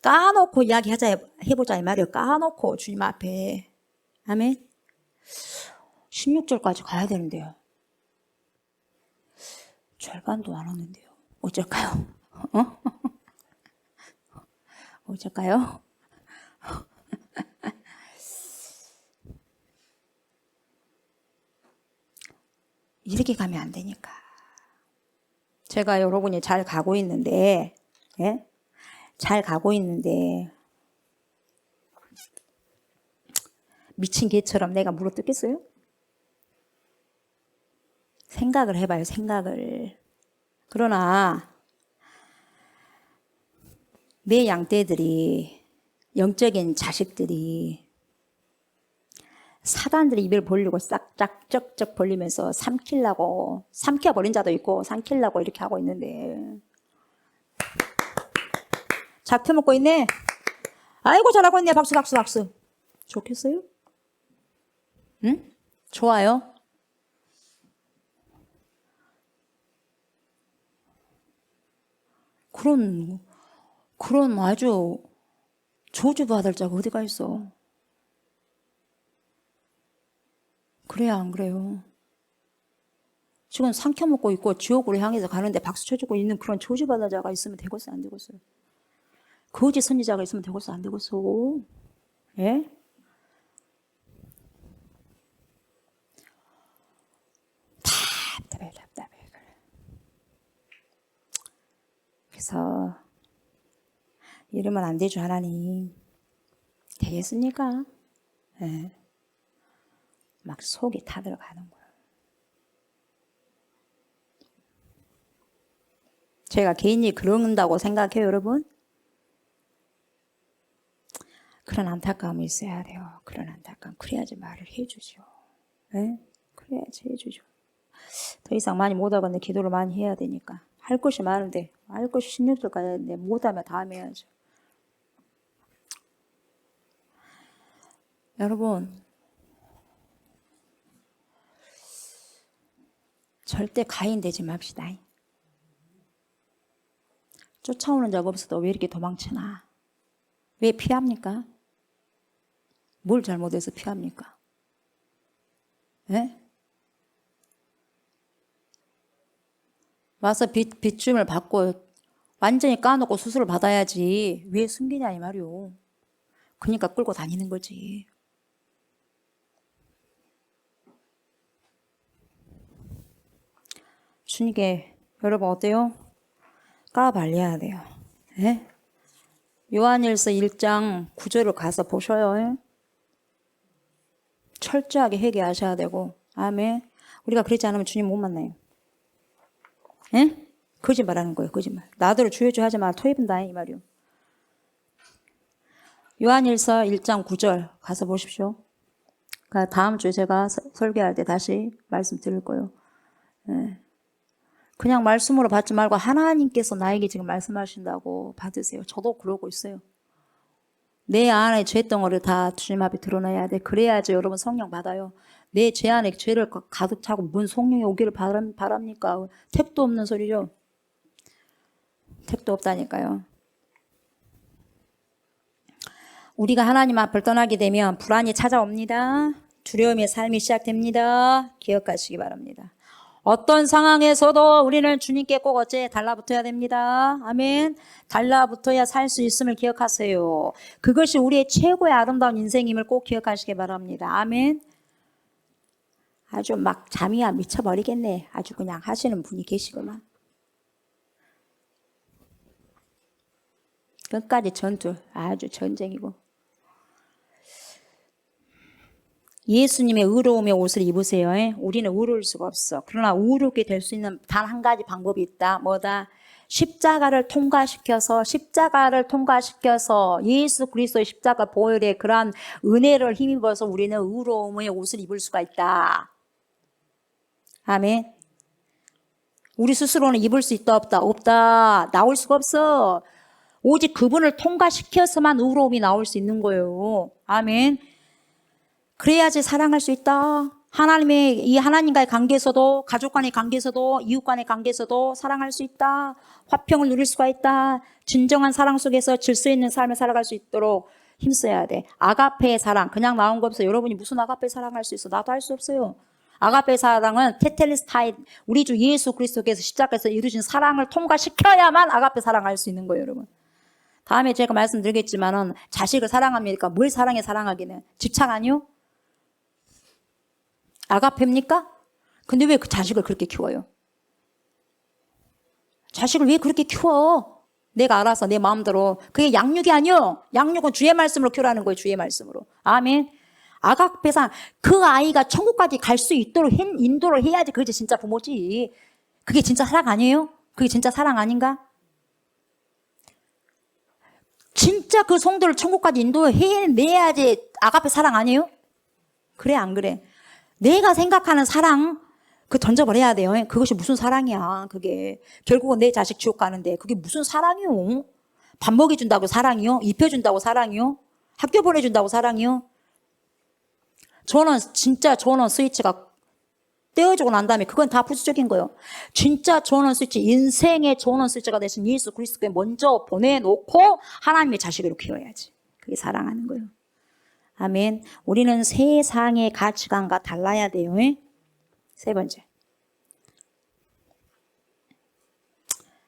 까놓고 이야기하자 해보자 이 말이에요. 까놓고 주님 앞에. 아멘. 16절까지 가야 되는데요. 절반도 안 왔는데요. 어쩔까요? 어쩔까요? 이렇게 가면 안 되니까. 제가 여러분이 잘 가고 있는데, 예? 잘 가고 있는데 미친 개처럼 내가 물어뜯겠어요? 생각을 해봐요. 생각을. 그러나 내 양떼들이 영적인 자식들이 사단들이 입을 벌리고 싹짝 쩍쩍 벌리면서 삼켜버린 자도 있고 삼키려고 이렇게 하고 있는데 잡혀먹고 있네. 아이고 잘하고 있네. 박수. 좋겠어요? 응? 좋아요? 그런 아주 저주받을 자가 어디가 있어. 그래야 안 그래요? 지금 삼켜먹고 있고 지옥으로 향해서 가는데 박수 쳐주고 있는 그런 저주받을 자가 있으면 되겠어요, 안 되겠어요? 거짓 선지자가 있으면 되겠어, 안 되겠어? 예? 답답해. 그래서 이러면 안 되죠, 하나님. 되겠습니까? 예. 막 속이 타들어가는 거예요. 제가 개인이 그런다고 생각해요, 여러분? 그런 안타까움이 있어야 돼요. 그런 안타까움. 그래야지 말을 해주죠. 네? 그래야지 해주죠. 더 이상 많이 못하겠네. 기도를 많이 해야 되니까. 할 것이 많은데, 할 것이 16절까지 했는데 못하면 다음에 해야죠. 여러분, 절대 가인 되지 맙시다. 쫓아오는 자가 없어도 왜 이렇게 도망치나? 왜 피합니까? 뭘 잘못해서 피합니까? 예? 와서 빚줌을 받고 완전히 까놓고 수술을 받아야지 왜 숨기냐 이 말이오. 그러니까 끌고 다니는 거지. 주님께 여러분 어때요? 까발려야 돼요. 예? 요한일서 1장 9절을 가서 보셔요. 예? 철저하게 회개하셔야 되고. 아멘. 우리가 그렇지 않으면 주님 못 만나요. 예? 거짓말하는 거예요. 거짓말. 나더러 주여주 하지 마. 토해본다 이 말이요. 요한일서 1장 9절 가서 보십시오. 그러니까 다음 주에 제가 설교할 때 다시 말씀 드릴 거예요. 예. 그냥 말씀으로 받지 말고 하나님께서 나에게 지금 말씀하신다고 받으세요. 저도 그러고 있어요. 내 안에 죄덩어리를 다 주님 앞에 드러내야 돼. 그래야지 여러분 성령 받아요. 내 죄 안에 죄를 가득 차고 뭔 성령이 오기를 바랍니까? 택도 없는 소리죠. 택도 없다니까요. 우리가 하나님 앞을 떠나게 되면 불안이 찾아옵니다. 두려움의 삶이 시작됩니다. 기억하시기 바랍니다. 어떤 상황에서도 우리는 주님께 꼭 어째 달라붙어야 됩니다. 아멘. 달라붙어야 살 수 있음을 기억하세요. 그것이 우리의 최고의 아름다운 인생임을 꼭 기억하시기 바랍니다. 아멘. 아주 막 잠이야 미쳐버리겠네. 아주 그냥 하시는 분이 계시구만. 끝까지 전투, 아주 전쟁이고. 예수님의 의로움의 옷을 입으세요. 우리는 의로울 수가 없어. 그러나 의롭게 될 수 있는 단 한 가지 방법이 있다. 뭐다? 십자가를 통과시켜서 예수 그리스도의 십자가 보혈의 그러한 은혜를 힘입어서 우리는 의로움의 옷을 입을 수가 있다. 아멘. 우리 스스로는 입을 수 있다 없다? 없다. 나올 수가 없어. 오직 그분을 통과시켜서만 의로움이 나올 수 있는 거예요. 아멘. 그래야지 사랑할 수 있다. 이 하나님과의 관계에서도, 가족 간의 관계에서도, 이웃 간의 관계에서도 사랑할 수 있다. 화평을 누릴 수가 있다. 진정한 사랑 속에서 질서 있는 삶을 살아갈 수 있도록 힘써야 돼. 아가페의 사랑, 그냥 나온 거 없어요. 여러분이 무슨 아가페 사랑할 수 있어? 나도 할 수 없어요. 아가페 사랑은 테텔레스타이, 우리 주 예수 그리스도께서 십자가에서 이루신 사랑을 통과시켜야만 아가페 사랑할 수 있는 거예요, 여러분. 다음에 제가 말씀드리겠지만은 자식을 사랑합니까? 뭘 사랑해 사랑하기는? 집착 아니요? 아가페입니까? 근데 왜 그 자식을 그렇게 키워요? 자식을 왜 그렇게 키워? 내가 알아서 내 마음대로. 그게 양육이 아니요. 양육은 주의 말씀으로 키우라는 거예요. 주의 말씀으로. 아멘. 아가페상 그 아이가 천국까지 갈 수 있도록 인도를 해야지 그게 진짜 부모지. 그게 진짜 사랑 아니에요? 그게 진짜 사랑 아닌가? 진짜 그 성도를 천국까지 인도해내야지 아가페 사랑 아니에요? 그래 안 그래? 내가 생각하는 사랑 그 던져버려야 돼요. 그것이 무슨 사랑이야. 그게 결국은 내 자식 지옥 가는데 그게 무슨 사랑이요? 밥 먹여준다고 사랑이요? 입혀준다고 사랑이요? 학교 보내준다고 사랑이요? 저는 스위치가 떼어주고 난 다음에 그건 다 부수적인 거예요. 진짜 전원 스위치, 인생의 전원 스위치가 되신 예수 그리스도께 먼저 보내놓고 하나님의 자식으로 키워야지. 그게 사랑하는 거예요. 아멘. 우리는 세상의 가치관과 달라야 돼요. 세 번째.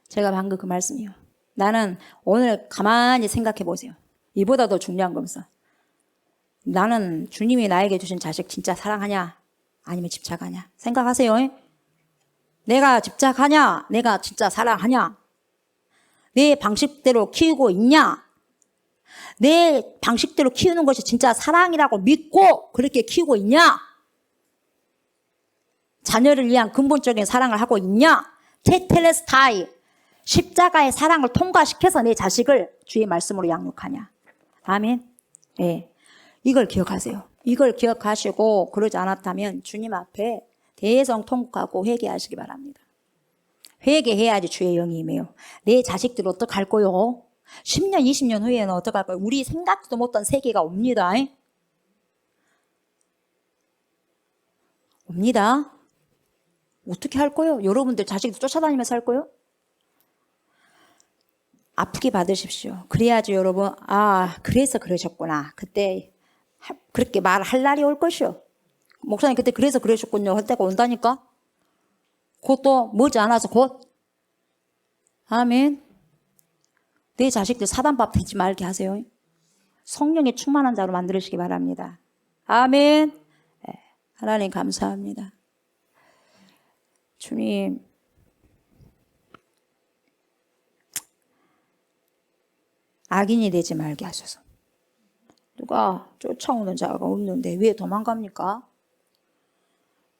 제가 방금 그 말씀이요. 나는 오늘 가만히 생각해 보세요. 이보다 더 중요한 거 없어. 나는 주님이 나에게 주신 자식 진짜 사랑하냐? 아니면 집착하냐? 생각하세요. 내가 집착하냐? 내가 진짜 사랑하냐? 내 방식대로 키우고 있냐? 내 방식대로 키우는 것이 진짜 사랑이라고 믿고 그렇게 키우고 있냐? 자녀를 위한 근본적인 사랑을 하고 있냐? 테텔레스타이, 십자가의 사랑을 통과시켜서 내 자식을 주의 말씀으로 양육하냐? 아멘. 네. 이걸 기억하세요. 이걸 기억하시고 그러지 않았다면 주님 앞에 대성통곡하고 회개하시기 바랍니다. 회개해야지 주의 영이 임해요. 내 자식들 어떡할 거요? 10년, 20년 후에는 어떡할 거요? 우리 생각도 못한 세계가 옵니다. 옵니다. 어떻게 할 거요? 여러분들 자식들 쫓아다니면서 할 거요? 아프게 받으십시오. 그래야지 여러분, 아, 그래서 그러셨구나. 그때 그렇게 말할 날이 올 것이요. 목사님 그때 그래서 그러셨군요. 할 때가 온다니까. 그것도 머지않아서 곧. 아멘. 내 자식들 사단밥 되지 말게 하세요. 성령에 충만한 자로 만들으시기 바랍니다. 아멘. 네, 하나님 감사합니다. 주님, 악인이 되지 말게 하셔서. 누가 쫓아오는 자가 없는데 왜 도망갑니까?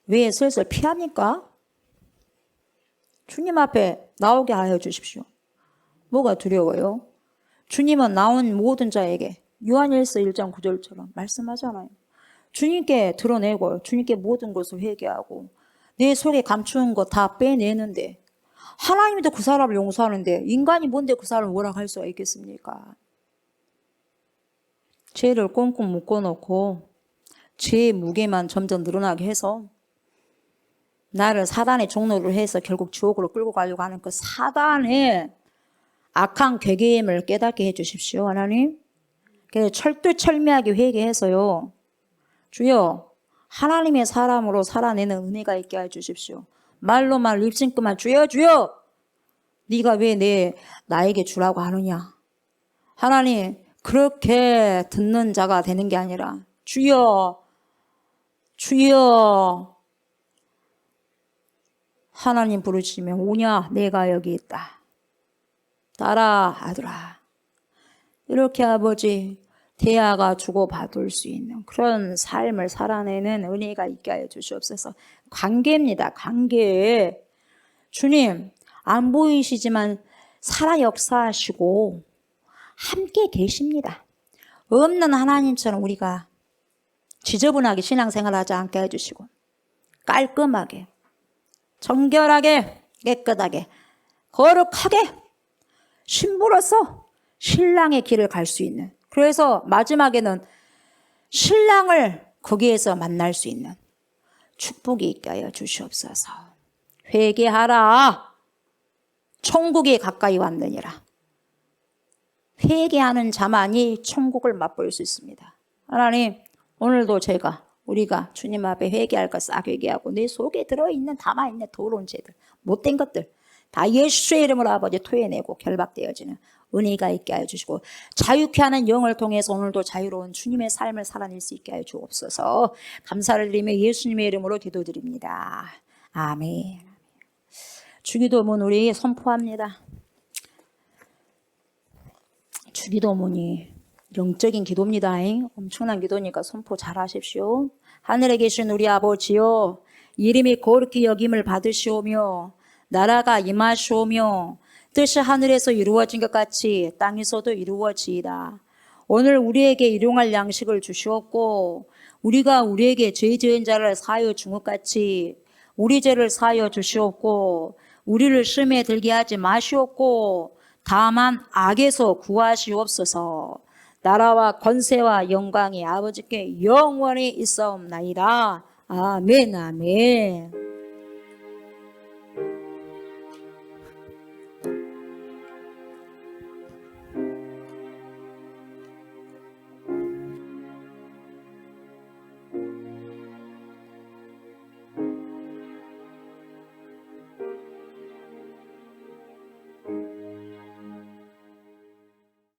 왜 슬슬 피합니까? 주님 앞에 나오게 하여 주십시오. 뭐가 두려워요? 주님은 나온 모든 자에게 요한일서 1장 9절처럼 말씀하잖아요. 주님께 드러내고 주님께 모든 것을 회개하고 내 속에 감추는 거 다 빼내는데 하나님도 그 사람을 용서하는데 인간이 뭔데 그 사람을 뭐라 할 수가 있겠습니까? 죄를 꽁꽁 묶어놓고 죄의 무게만 점점 늘어나게 해서 나를 사단의 종로를 해서 결국 지옥으로 끌고 가려고 하는 그 사단의 악한 괴계임을 깨닫게 해주십시오. 하나님. 그래서 철두철미하게 회개해서요. 주여 하나님의 사람으로 살아내는 은혜가 있게 해주십시오. 말로만 립싱크만 주여 주여 네가 왜 나에게 주라고 하느냐. 하나님 그렇게 듣는 자가 되는 게 아니라 주여 주여 하나님 부르시면 오냐 내가 여기 있다. 따라 아들아. 이렇게 아버지 대화가 주고받을 수 있는 그런 삶을 살아내는 은혜가 있게 하여 주시옵소서. 관계입니다. 관계. 주님 안 보이시지만 살아 역사하시고 함께 계십니다. 없는 하나님처럼 우리가 지저분하게 신앙생활하지 않게 해주시고 깔끔하게 정결하게 깨끗하게 거룩하게 신부로서 신랑의 길을 갈 수 있는, 그래서 마지막에는 신랑을 거기에서 만날 수 있는 축복이 있게 하여 주시옵소서. 회개하라. 천국이 가까이 왔느니라. 회개하는 자만이 천국을 맛볼 수 있습니다. 하나님 오늘도 우리가 주님 앞에 회개할 것 싹 회개하고 내 속에 들어있는 담아있는 더러운 죄들 못된 것들 다 예수의 이름으로 아버지 토해내고 결박되어지는 은혜가 있게 하여 주시고 자유케 하는 영을 통해서 오늘도 자유로운 주님의 삶을 살아낼 수 있게 하여 주옵소서. 감사를 드리며 예수님의 이름으로 기도드립니다. 아멘. 주기도문 우리 선포합니다. 주기도문이 영적인 기도입니다. 엄청난 기도니까 선포 잘 하십시오. 하늘에 계신 우리 아버지여, 이름이 거룩히 여김을 받으시오며 나라가 임하시오며 뜻이 하늘에서 이루어진 것 같이 땅에서도 이루어지이다. 오늘 우리에게 일용할 양식을 주시옵고 우리가 우리에게 죄 지은 자를 사하여 준 것 같이 우리 죄를 사하여 주시옵고 우리를 시험에 들게 하지 마시옵고 다만 악에서 구하시옵소서. 나라와 권세와 영광이 아버지께 영원히 있사옵나이다. 아멘, 아멘.